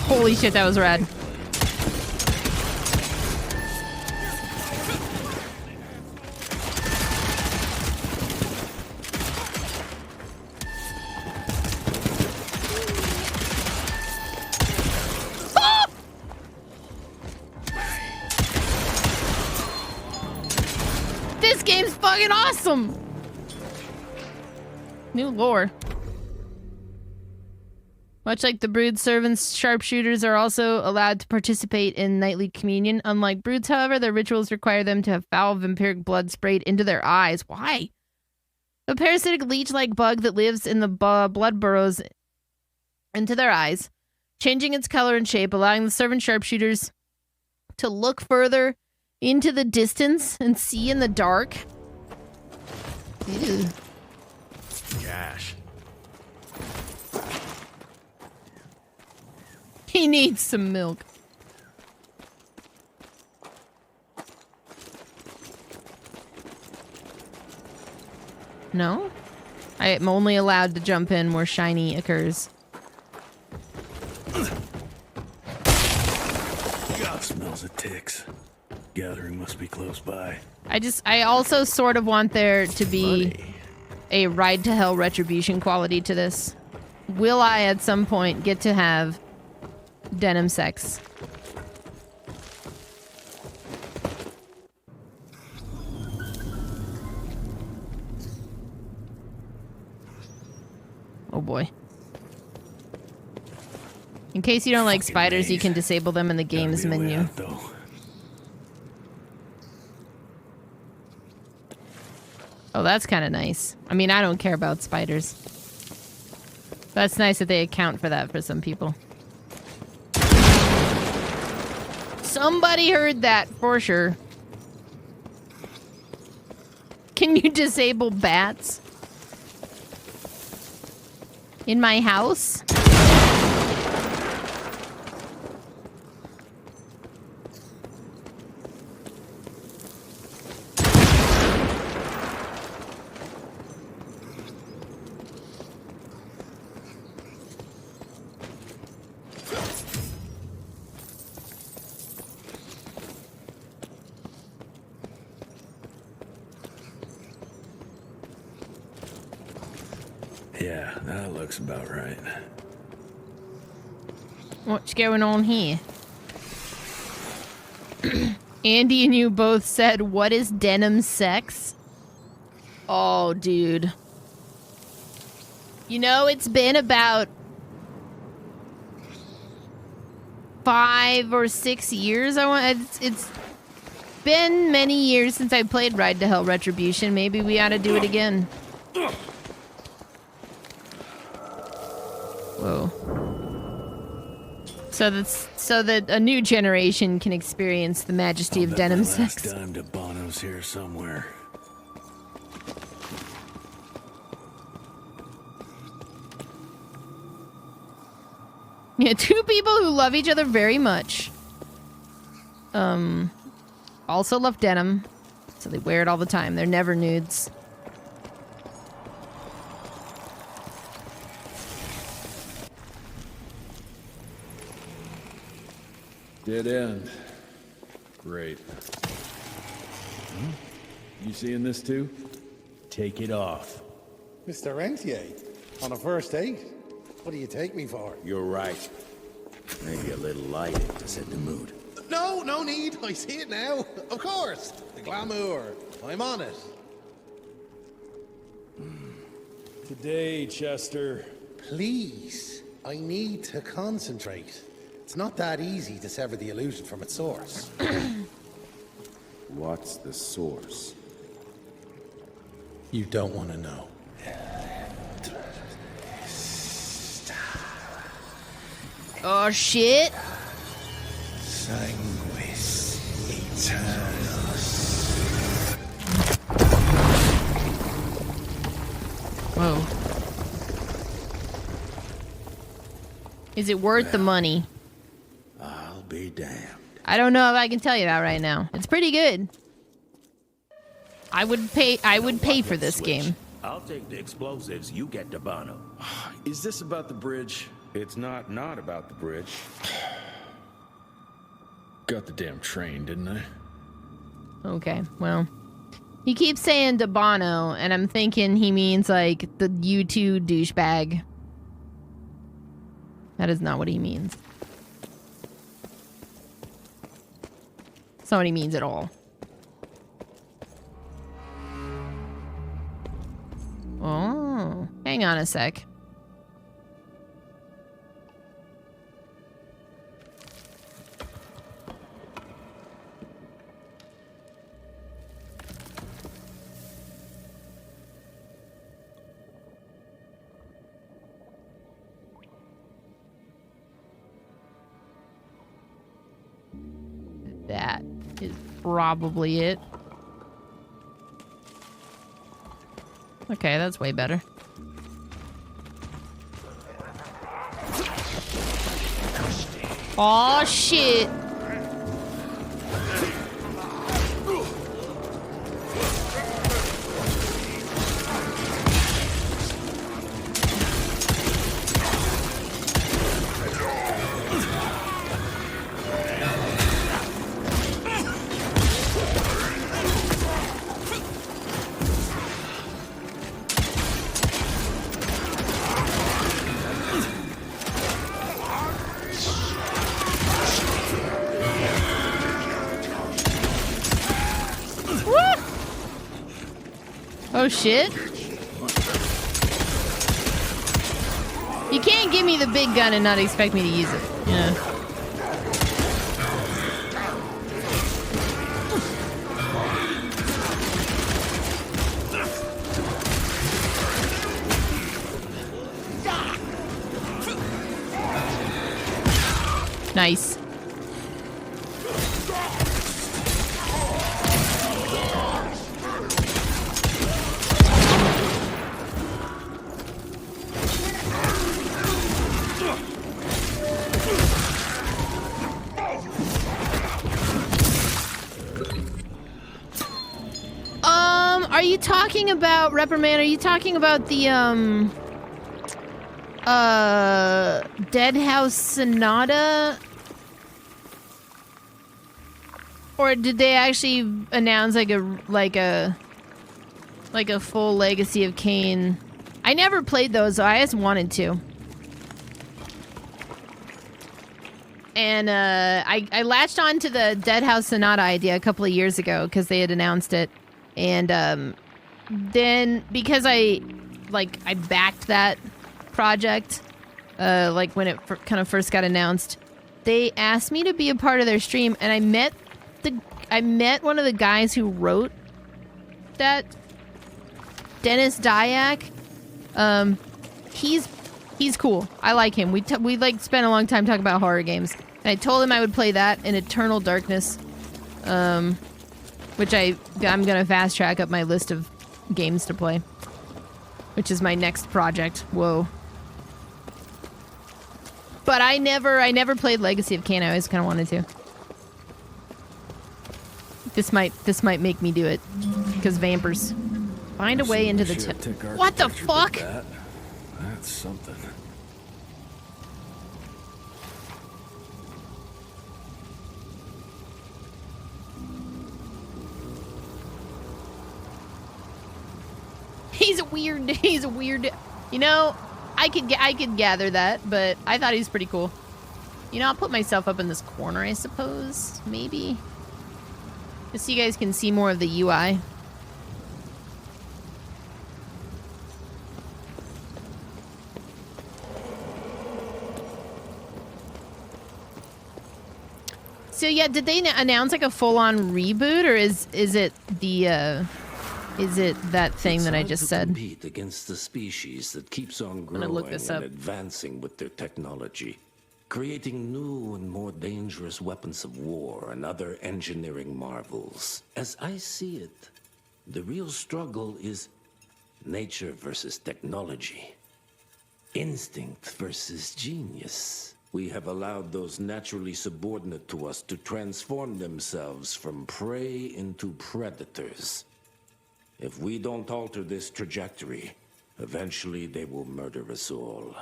Holy shit, that was rad. Ah! This game's fucking awesome! New lore. Much like the brood servants, sharpshooters are also allowed to participate in nightly communion. Unlike broods, however, their rituals require them to have foul vampiric blood sprayed into their eyes. Why? A parasitic leech-like bug that lives in the blood burrows into their eyes, changing its color and shape, allowing the servant sharpshooters to look further into the distance and see in the dark. Ew. Gosh. He needs some milk. No? I am only allowed to jump in where shiny occurs. God smells of ticks. Gathering must be close by. I also sort of want there to be a Ride to Hell retribution quality to this. Will I at some point get to have denim sex? Oh boy. In case you don't like spiders, you can disable them in the game's menu. Oh, that's kind of nice. I mean, I don't care about spiders. That's nice that they account for that for some people. Somebody heard that for sure. Can you disable bats? In my house? Yeah, that looks about right. What's going on here? Andy and you both said, what is denim sex? Oh, dude. You know, it's been about 5 or 6 years. It's been many years since I played Ride to Hell Retribution. Maybe we ought to do it again. Whoa. So that a new generation can experience the majesty of denim sex. Last time DeBono's here somewhere. Yeah, two people who love each other very much. Also love denim, so they wear it all the time. They're never nudes. Dead end. Great. You seeing this too? Take it off. Mr. Rentier, on a first date? What do you take me for? You're right. Maybe a little light to set the mood. No, no need. I see it now. Of course. The glamour. I'm on it. Today, Chester. Please. I need to concentrate. It's not that easy to sever the illusion from its source. What's the source? You don't want to know. Oh shit. Sanguis Eternus. Whoa. Is it worth the money? I'll be damned. I don't know if I can tell you that right now. It's pretty good. I would pay for this game. I'll take the explosives, you get DeBono. Is this about the bridge? It's not about the bridge. Got the damn train, didn't I? Okay, well. He keeps saying DeBono, and I'm thinking he means like the U2 douchebag. That is not what he means. That's not what he means at all. Oh, hang on a sec. That is probably it. Okay, that's way better. Aw, shit. Oh shit. You can't give me the big gun and not expect me to use it. Yeah. Nice. Are you talking about Reprimand? Are you talking about the Dead House Sonata? Or did they actually announce like a full Legacy of Kain? I never played those, so I just wanted to. And I latched on to the Dead House Sonata idea a couple of years ago because they had announced it. And then because I backed that project, like when it kind of first got announced, they asked me to be a part of their stream, and I met one of the guys who wrote that, Dennis Dyack. He's cool. I like him. We spent a long time talking about horror games, and I told him I would play that in Eternal Darkness, which I'm gonna fast track up my list of games to play, which is my next project. Whoa. But I never played Legacy of Kain. I always kind of wanted to. This might make me do it because vampers. Find a way into the What the fuck? That's something. He's a weird, you know, I could gather that, but I thought he was pretty cool. You know, I'll put myself up in this corner, I suppose, maybe. Just so you guys can see more of the UI. So yeah, did they announce like a full-on reboot, or is it the is it that thing that I just said? Compete against the species that keeps on growing and advancing with their technology, creating new and more dangerous weapons of war and other engineering marvels. As I see it, the real struggle is nature versus technology, instinct versus genius. We have allowed those naturally subordinate to us to transform themselves from prey into predators. If we don't alter this trajectory, eventually they will murder us all.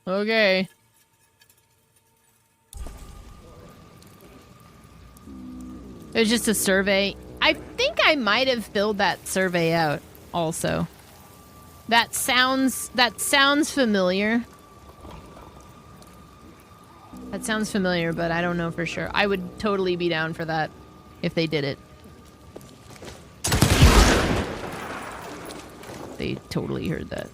Okay. It was just a survey. I think I might have filled that survey out also. That sounds familiar. That sounds familiar, but I don't know for sure. I would totally be down for that if they did it. They totally heard that.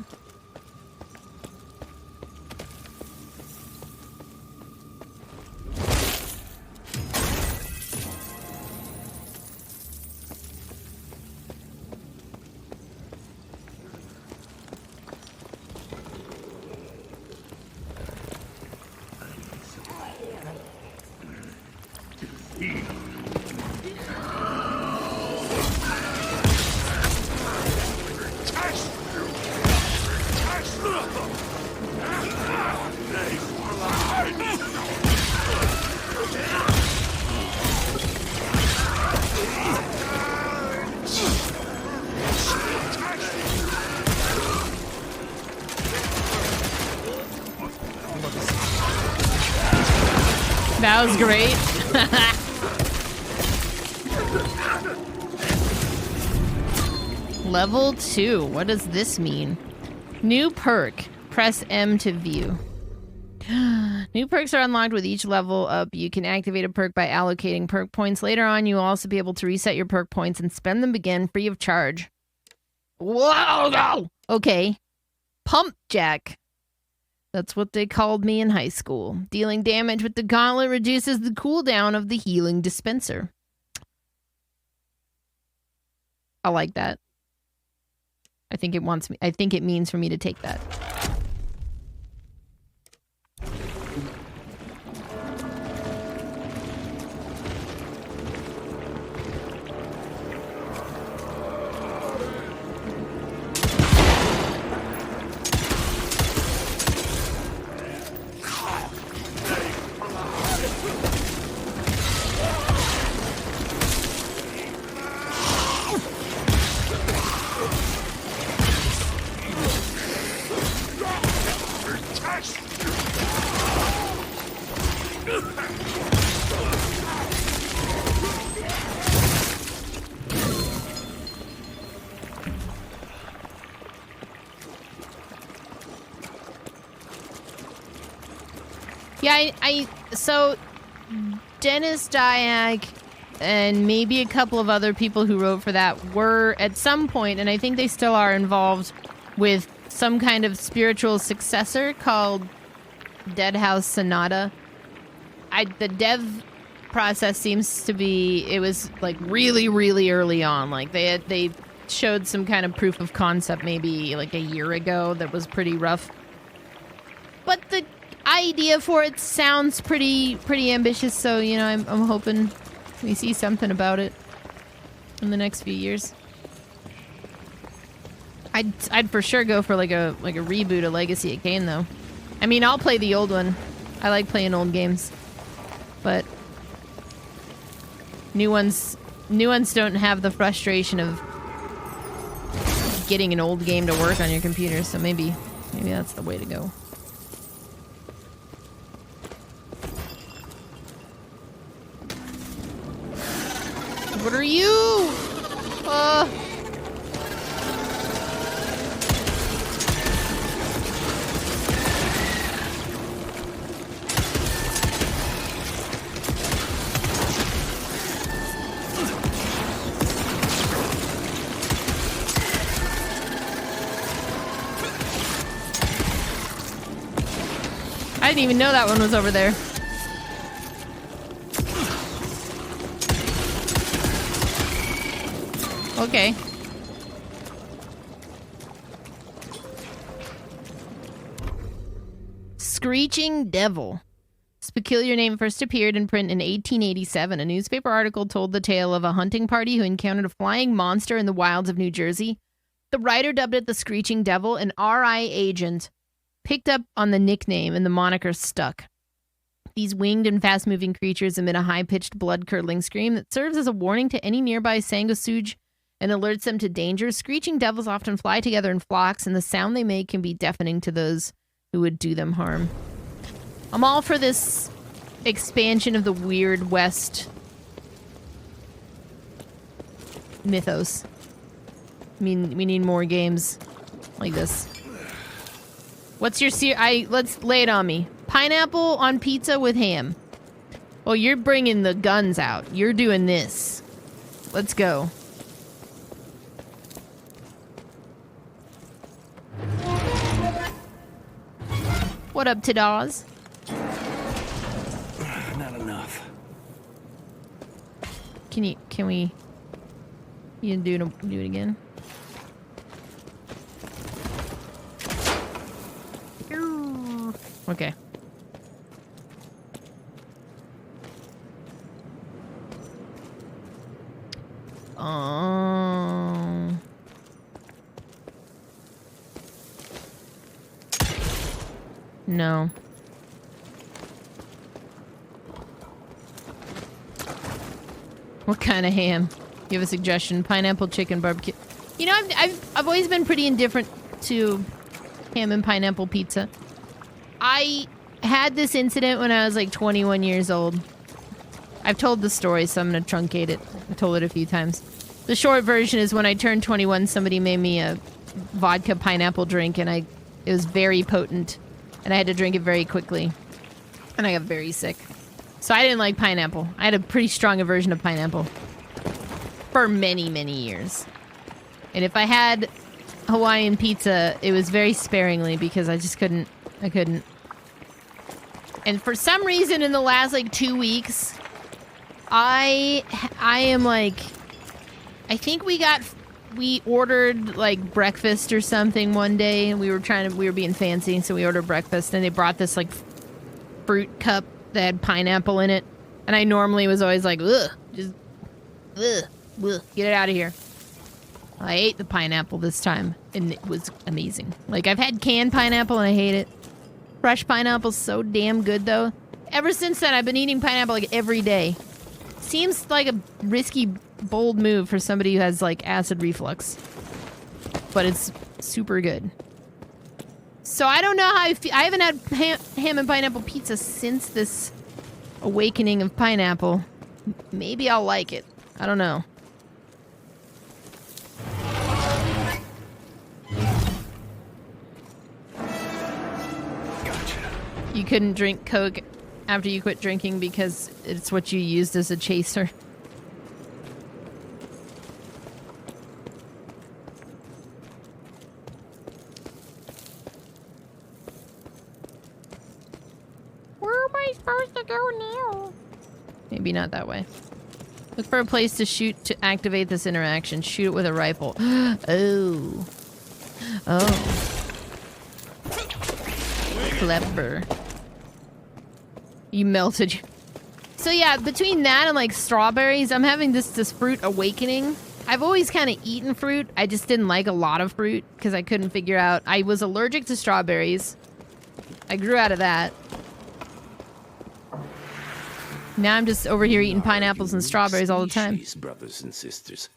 That was great. Level 2. What does this mean? New perk. Press M to view. New perks are unlocked with each level up. You can activate a perk by allocating perk points. Later on, you'll also be able to reset your perk points and spend them again free of charge. Whoa, no! Okay. Pump Jack. That's what they called me in high school. Dealing damage with the gauntlet reduces the cooldown of the healing dispenser. I like that. I think it means for me to take that. Yeah, so Dennis Dyack and maybe a couple of other people who wrote for that were at some point, and I think they still are, involved with some kind of spiritual successor called Deadhouse Sonata. The dev process seems to be, it was like really, really early on. Like they showed some kind of proof of concept maybe like a year ago that was pretty rough. But the idea for it sounds pretty ambitious, so you know I'm hoping we see something about it in the next few years. I'd for sure go for like a reboot of Legacy of Kain though. I mean, I'll play the old one. I like playing old games, but new ones don't have the frustration of getting an old game to work on your computer. So maybe that's the way to go. What are you? I didn't even know that one was over there. Okay. Screeching Devil. This peculiar name first appeared in print in 1887. A newspaper article told the tale of a hunting party who encountered a flying monster in the wilds of New Jersey. The writer dubbed it the Screeching Devil. An RI agent picked up on the nickname and the moniker stuck. These winged and fast-moving creatures emit a high-pitched, blood-curdling scream that serves as a warning to any nearby Sanguisuge and alerts them to danger. Screeching devils often fly together in flocks, and the sound they make can be deafening to those who would do them harm. I'm all for this expansion of the Weird West mythos. I mean, we need more games like this. What's your let's lay it on me. Pineapple on pizza with ham. Oh, you're bringing the guns out. You're doing this. Let's go. What up, Tadaz? Not enough. Can we? You do it again? Okay. No. What kind of ham? You have a suggestion? Pineapple, chicken, barbecue. You know, I've always been pretty indifferent to ham and pineapple pizza. I had this incident when I was like 21 years old. I've told the story, so I'm gonna truncate it. I told it a few times. The short version is when I turned 21, somebody made me a vodka pineapple drink, and it was very potent. and I had to drink it very quickly, and I got very sick. So I didn't like pineapple. I had a pretty strong aversion of pineapple for many, many years. And if I had Hawaiian pizza, it was very sparingly because I just couldn't. I couldn't. And for some reason in the last like 2 weeks, I am like, I think we ordered like breakfast or something one day, and we were being fancy, so we ordered breakfast, and they brought this like fruit cup that had pineapple in it, and I normally was always like, ugh, just ugh, get it out of here. I ate the pineapple this time, and it was amazing. Like, I've had canned pineapple, and I hate it. Fresh pineapple's so damn good, though. Ever since then, I've been eating pineapple like every day. Seems like a risky, bold move for somebody who has like acid reflux, but it's super good. So I don't know how I feel. I haven't had ham and pineapple pizza since this awakening of pineapple. Maybe I'll like it. I don't know. Gotcha. You couldn't drink Coke after you quit drinking because it's what you used as a chaser. Where am I supposed to go now? Maybe not that way. Look for a place to shoot to activate this interaction. Shoot it with a rifle. Oh. Oh. Clever. You melted. So yeah, between that and like strawberries, I'm having this fruit awakening. I've always kind of eaten fruit. I just didn't like a lot of fruit because I couldn't figure out. I was allergic to strawberries. I grew out of that. Now I'm just over here eating pineapples and strawberries all the time. Brothers and sisters,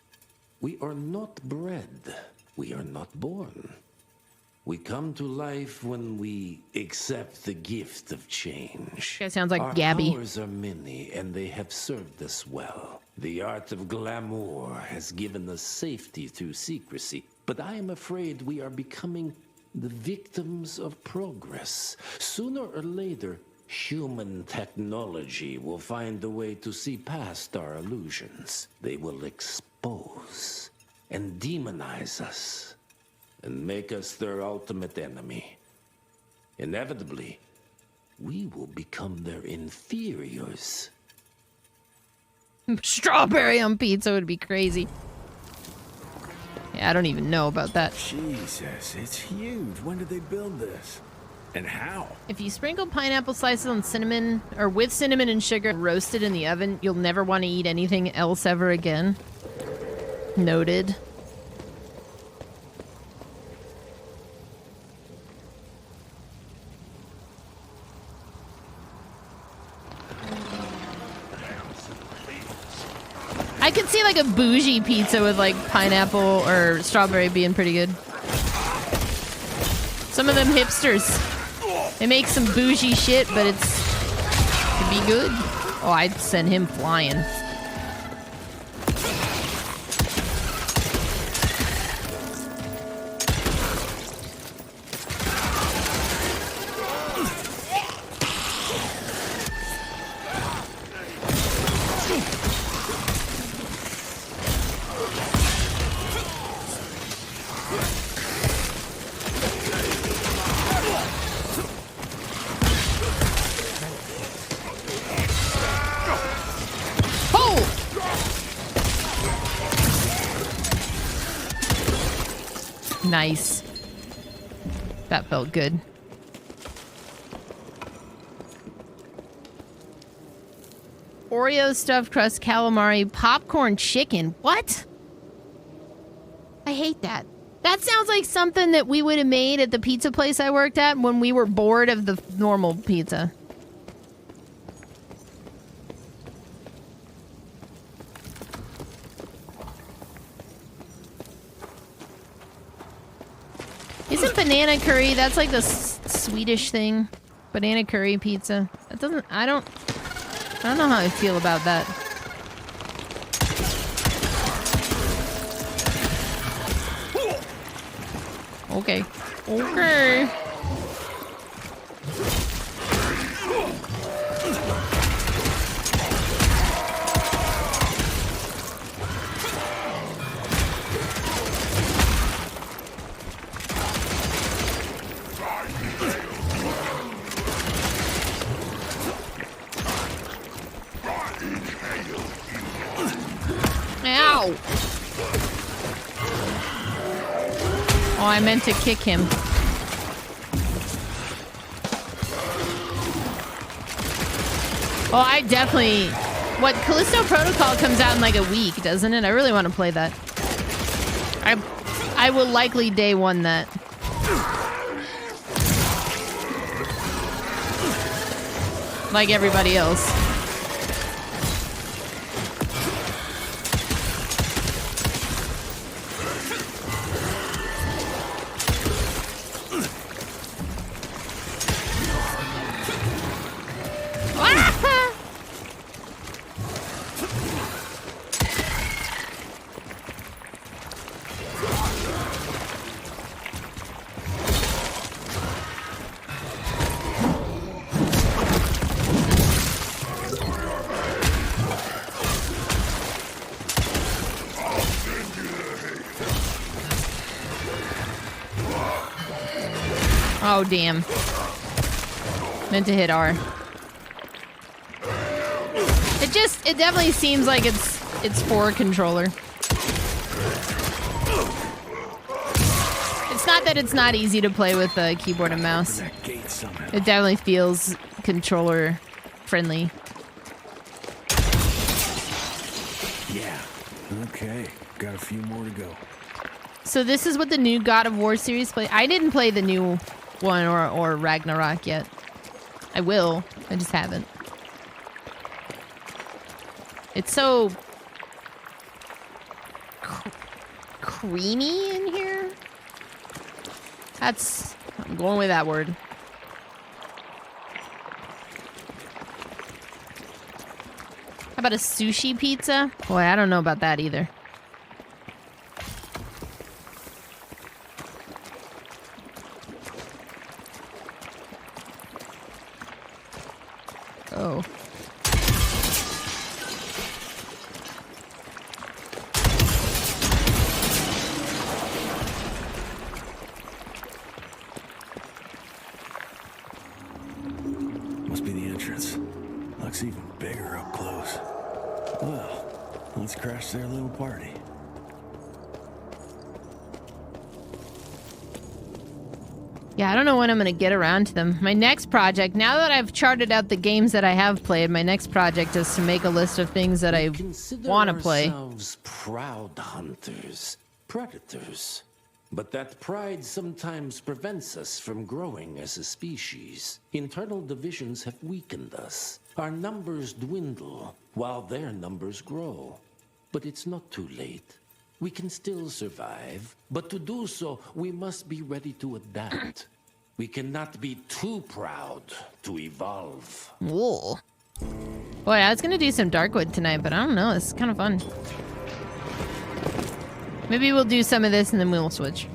we are not bred. We are not born. We come to life when we accept the gift of change. That sounds like Our Gabby. powers are many, and they have served us well. The art of glamour has given us safety through secrecy, but I am afraid we are becoming the victims of progress. Sooner or later, human technology will find a way to see past our illusions. They will expose and demonize us and make us their ultimate enemy. Inevitably, we will become their inferiors. Strawberry on pizza would be crazy. Yeah, I don't even know about that. Jesus, it's huge. When did they build this? And how? If you sprinkle pineapple slices on cinnamon, or with cinnamon and sugar, roasted in the oven, you'll never want to eat anything else ever again. Noted. I could see like a bougie pizza with like pineapple or strawberry being pretty good. Some of them hipsters, they make some bougie shit, but it could be good. Oh, I'd send him flying. Nice. That felt good. Oreo stuffed crust calamari popcorn chicken. What? I hate that. That sounds like something that we would have made at the pizza place I worked at when we were bored of the normal pizza. Isn't banana curry, that's like the Swedish thing. Banana curry pizza. That doesn't, I don't know how I feel about that. Okay. Okay. Ow! Oh, I meant to kick him. Oh, I definitely... What, Callisto Protocol comes out in like a week, doesn't it? I really want to play that. I will likely day one that. Like everybody else. Oh, damn. Meant to hit R. It definitely seems like it's for a controller. It's not that it's not easy to play with a keyboard and mouse. It definitely feels controller friendly. Yeah. Okay. Got a few more to go. So this is what the new God of War series play. I didn't play the new one or Ragnarok yet. I will. I just haven't. It's so creamy in here. I'm going with that word. How about a sushi pizza? Boy, I don't know about that either. Oh. Must be the entrance. Looks even bigger up close. Well, let's crash their little party. Yeah, I don't know when I'm going to get around to them. My next project, now that I've charted out the games that I have played, my next project is to make a list of things that I want to play. Ourselves proud hunters, predators. But that pride sometimes prevents us from growing as a species. Internal divisions have weakened us. Our numbers dwindle while their numbers grow. But it's not too late. We can still survive, but to do so, we must be ready to adapt. We cannot be too proud to evolve. Whoa. Boy, I was gonna do some Darkwood tonight, but I don't know. It's kind of fun. Maybe we'll do some of this and then we'll switch.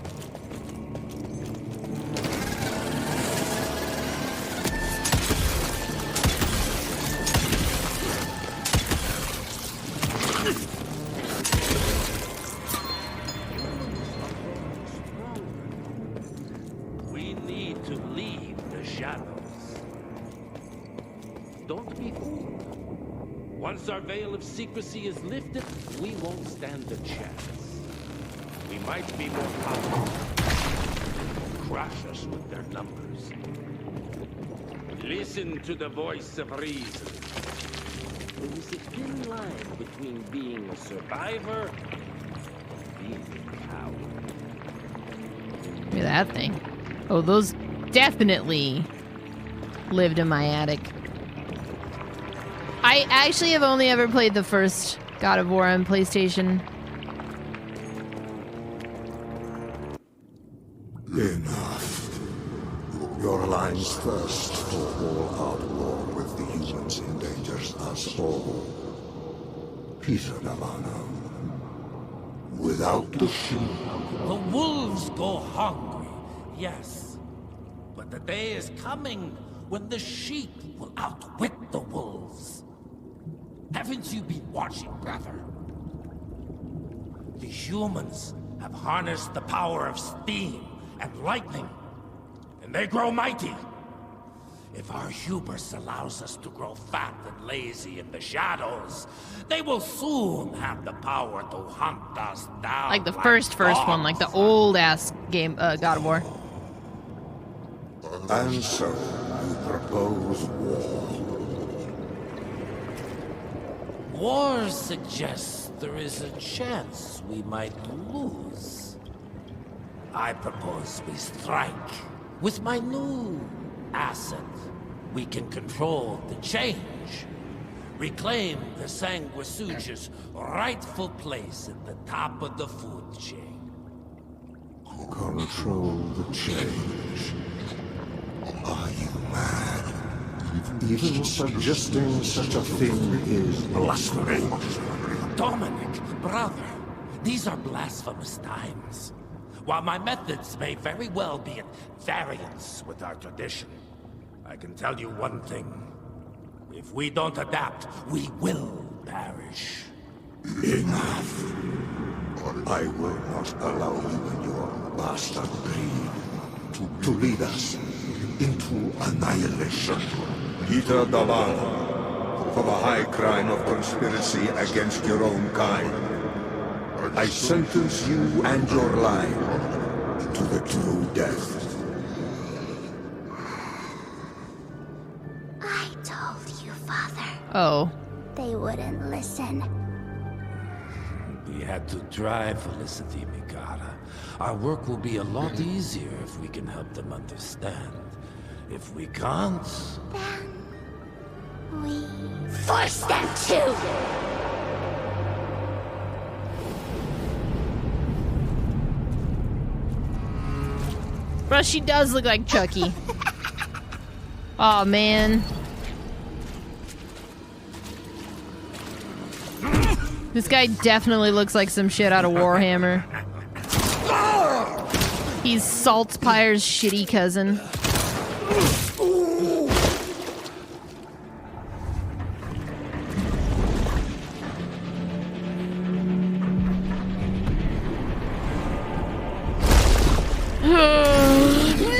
Once our veil of secrecy is lifted, we won't stand a chance. We might be more powerful. Crush us with their numbers. Listen to the voice of reason. There is a thin line between being a survivor and being a coward. Look at that thing. Oh, those definitely lived in my attic. I actually have only ever played the first God of War on PlayStation. Enough. Your alliance thirst for all-out war with the humans endangers us all. Peter Navarro. Without the sheep. The wolves go hungry, yes. But the day is coming when the sheep will outwit the wolves. Haven't you been watching, brother? The humans have harnessed the power of steam and lightning, and they grow mighty. If our hubris allows us to grow fat and lazy in the shadows, they will soon have the power to hunt us down. Like the first one, like the old ass game, God of War. And so, you propose war. War suggests there is a chance we might lose. I propose we strike. With my new asset, we can control the change. Reclaim the Sanguisuga's rightful place at the top of the food chain. Control the change. Are you mad? Even suggesting such a thing is blasphemy. Dominic, brother, these are blasphemous times. While my methods may very well be at variance with our tradition, I can tell you one thing. If we don't adapt, we will perish. Enough. I will not allow you and your bastard breed to lead us into annihilation. Peter Davano, for the high crime of conspiracy against your own kind, I sentence you and your line to the true death. I told you, Father. Oh. They wouldn't listen. We had to try, Felicity Mikata. Our work will be a lot easier if we can help them understand. If we can't... Then... we... force them to! Bro, she does look like Chucky. Oh man. This guy definitely looks like some shit out of Warhammer. He's Saltzpyre's shitty cousin.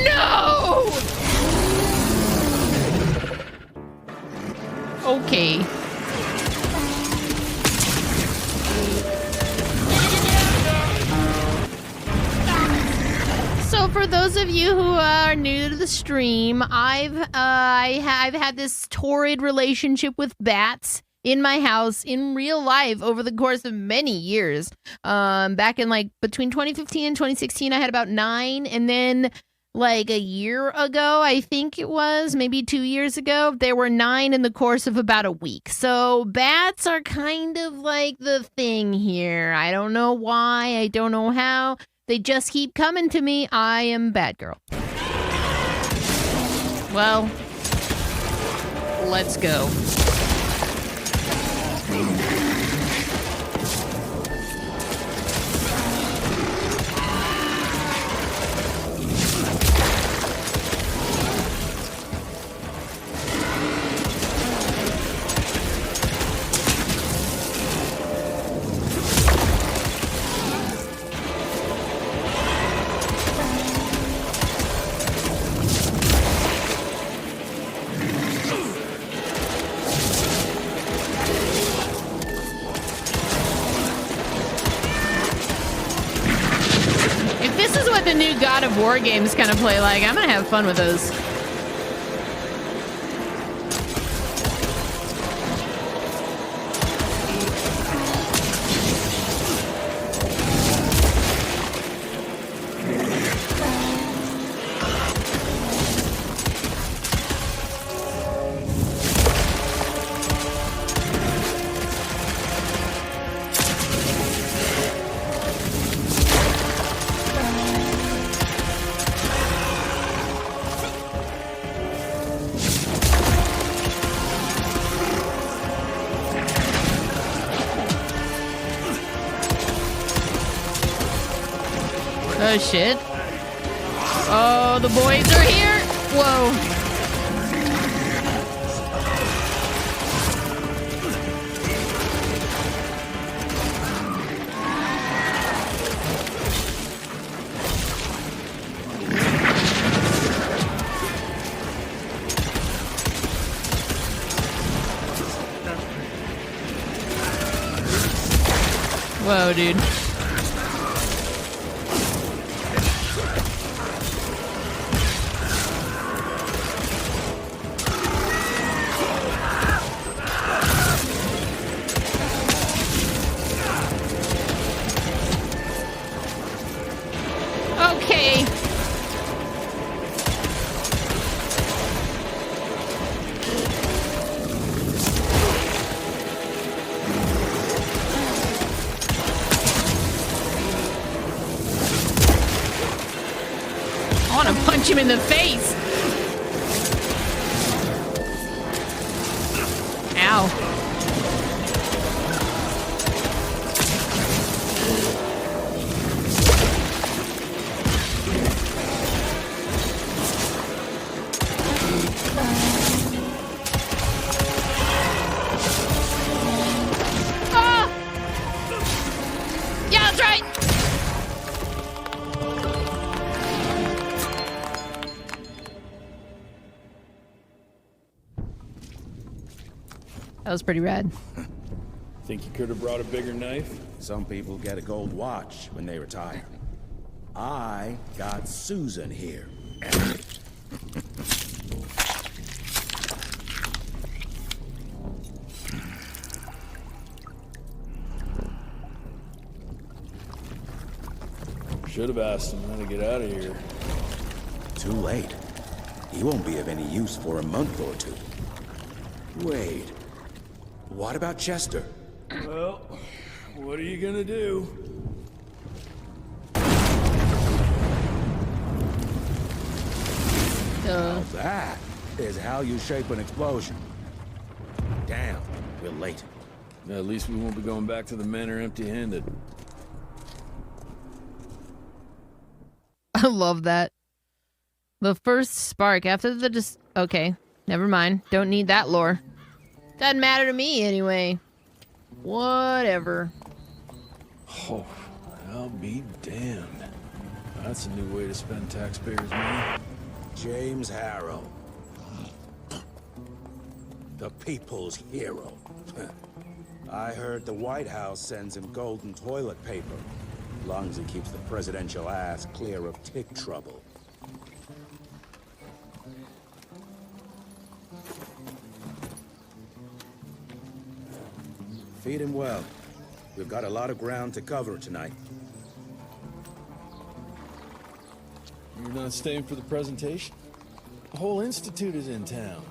No! Okay. So for those of you who are new to the stream, I've had this torrid relationship with bats in my house in real life over the course of many years. Back in like between 2015 and 2016, I had about 9, and then like a year ago, I think it was, maybe 2 years ago, there were 9 in the course of about a week. So bats are kind of like the thing here. I don't know why, I don't know how. They just keep coming to me. I am Batgirl. Well, let's go. The new God of War games kind of play like. I'm gonna have fun with those. Oh shit. Oh, the boys are here. Whoa. Whoa, dude. Okay. I want to punch him in the face. Ow. Ah! Yeah, that's right. That was pretty rad. Think you could have brought a bigger knife? Some people get a gold watch when they retire. I got Susan here. Should have asked him how to get out of here. Too late. He won't be of any use for a month or two. Wait. What about Chester? Well, what are you gonna do? Now that is how you shape an explosion. Damn, we're late. At least we won't be going back to the manor empty-handed. I love that. The first spark after the okay, never mind. Don't need that lore. Doesn't matter to me anyway. Whatever. Oh, I'll be damned. That's a new way to spend taxpayers' money. James Harrow. The people's hero. I heard the White House sends him golden toilet paper. As long as he keeps the presidential ass clear of tick trouble. Feed him well. We've got a lot of ground to cover tonight. You're not staying for the presentation? The whole institute is in town.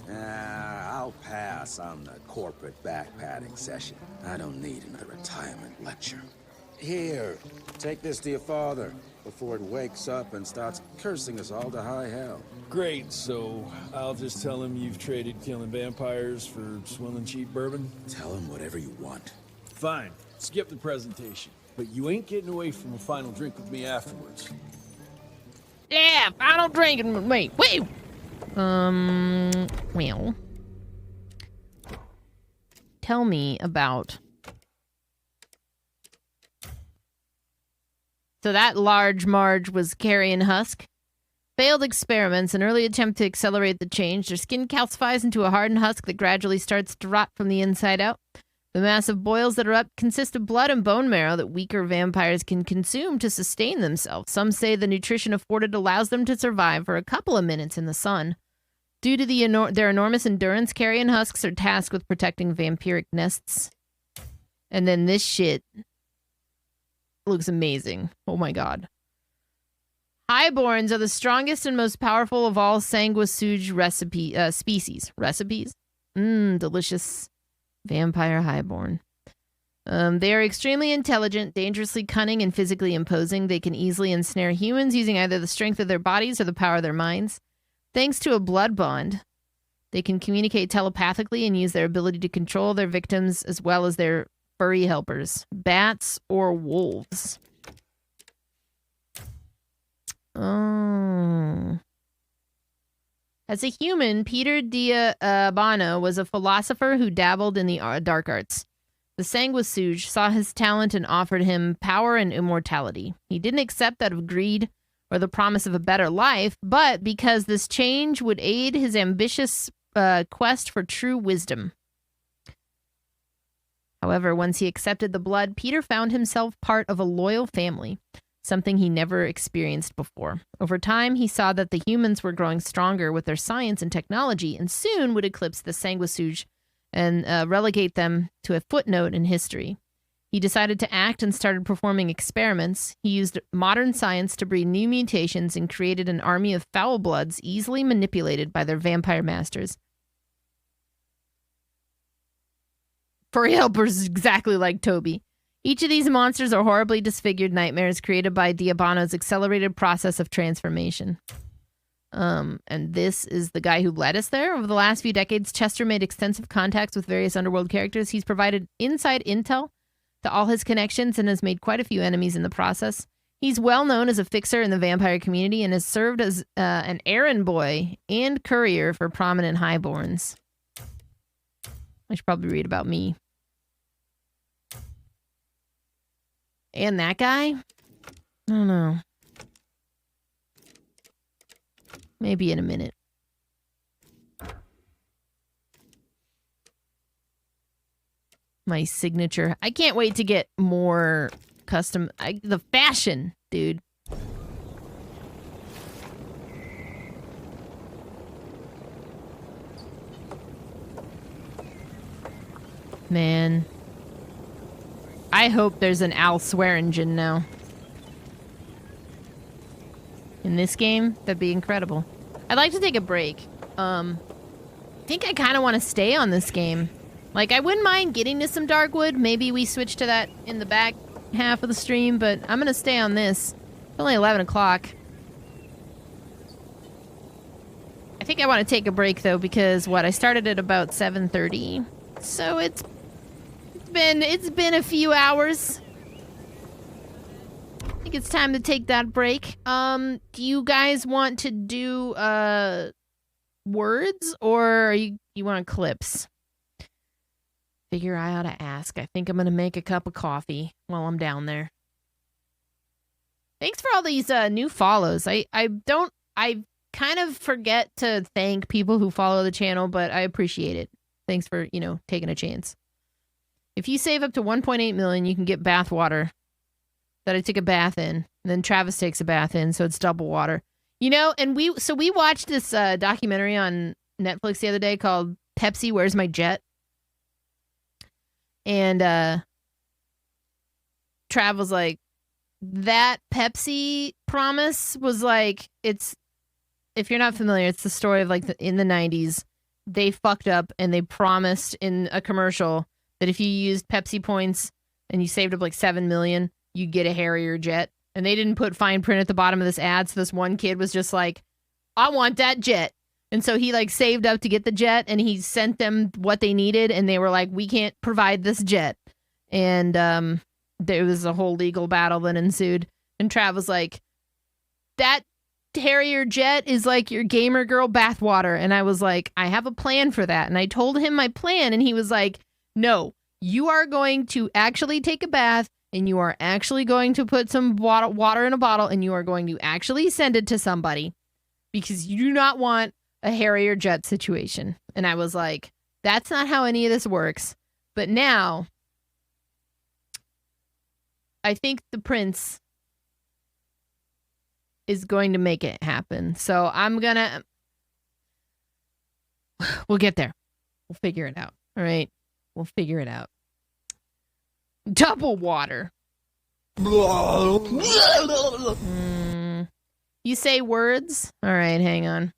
I'll pass on the corporate backpatting session. I don't need another retirement lecture. Here, take this to your father before it wakes up and starts cursing us all to high hell. Great, so I'll just tell him you've traded killing vampires for swilling cheap bourbon? Tell him whatever you want. Fine, skip the presentation. But you ain't getting away from a final drink with me afterwards. Yeah, final drink and wait. Well. Tell me about... So that large Marge was carrying Husk. Failed experiments, an early attempt to accelerate the change. Their skin calcifies into a hardened husk that gradually starts to rot from the inside out. The massive boils that are up consist of blood and bone marrow that weaker vampires can consume to sustain themselves. Some say the nutrition afforded allows them to survive for a couple of minutes in the sun. Due to their enormous endurance, carrion husks are tasked with protecting vampiric nests. And then this shit looks amazing. Oh my god. Highborns are the strongest and most powerful of all sanguisuge species. Recipes? Delicious. Vampire highborn. They are extremely intelligent, dangerously cunning, and physically imposing. They can easily ensnare humans using either the strength of their bodies or the power of their minds. Thanks to a blood bond, they can communicate telepathically and use their ability to control their victims as well as their furry helpers, bats or wolves. Oh. As a human, Peter Diabano was a philosopher who dabbled in the dark arts. The Sanguisuge saw his talent and offered him power and immortality. He didn't accept that of greed or the promise of a better life, but because this change would aid his ambitious quest for true wisdom. However, once he accepted the blood, Peter found himself part of a loyal family, something he never experienced before. Over time, he saw that the humans were growing stronger with their science and technology, and soon would eclipse the Sanguisuge and relegate them to a footnote in history. He decided to act and started performing experiments. He used modern science to breed new mutations and created an army of foul bloods easily manipulated by their vampire masters. Furry helpers exactly like Toby. Each of these monsters are horribly disfigured nightmares created by Diabano's accelerated process of transformation. And this is the guy who led us there. Over the last few decades, Chester made extensive contacts with various underworld characters. He's provided inside intel to all his connections and has made quite a few enemies in the process. He's well known as a fixer in the vampire community and has served as an errand boy and courier for prominent highborns. I should probably read about me. And that guy? I don't know. Maybe in a minute. My signature. I can't wait to get more custom. The fashion, dude. Man. I hope there's an Al Swearingen now. In this game, that'd be incredible. I'd like to take a break. I think I kind of want to stay on this game. Like, I wouldn't mind getting to some Darkwood. Maybe we switch to that in the back half of the stream, but I'm going to stay on this. It's only 11 o'clock. I think I want to take a break, though, because, I started at about 7:30. So it's been a few hours. I think it's time to take that break. Do you guys want to do words or you want clips? Figure I ought to ask. I think I'm gonna make a cup of coffee while I'm down there. Thanks for all these new follows. I kind of forget to thank people who follow the channel, but I appreciate it. Thanks for, taking a chance. If you save up to 1.8 million, you can get bath water that I took a bath in. And then Travis takes a bath in, so it's double water. And we watched this documentary on Netflix the other day called Pepsi, Where's My Jet? And Trav was like, that Pepsi promise was like, if you're not familiar, it's the story of in the 90s, they fucked up and they promised in a commercial that if you used Pepsi points and you saved up like 7 million, you'd get a Harrier jet. And they didn't put fine print at the bottom of this ad. So this one kid was just like, I want that jet. And so he saved up to get the jet and he sent them what they needed. And they were like, we can't provide this jet. And there was a whole legal battle that ensued. And Trav was like, that Harrier jet is like your gamer girl bathwater. And I was like, I have a plan for that. And I told him my plan. And he was like, no, you are going to actually take a bath and you are actually going to put some water in a bottle and you are going to actually send it to somebody because you do not want a Harrier jet situation. And I was like, that's not how any of this works. But now I think the prince is going to make it happen. So we'll get there. We'll figure it out. All right. We'll figure it out. Double water. You say words? All right, hang on.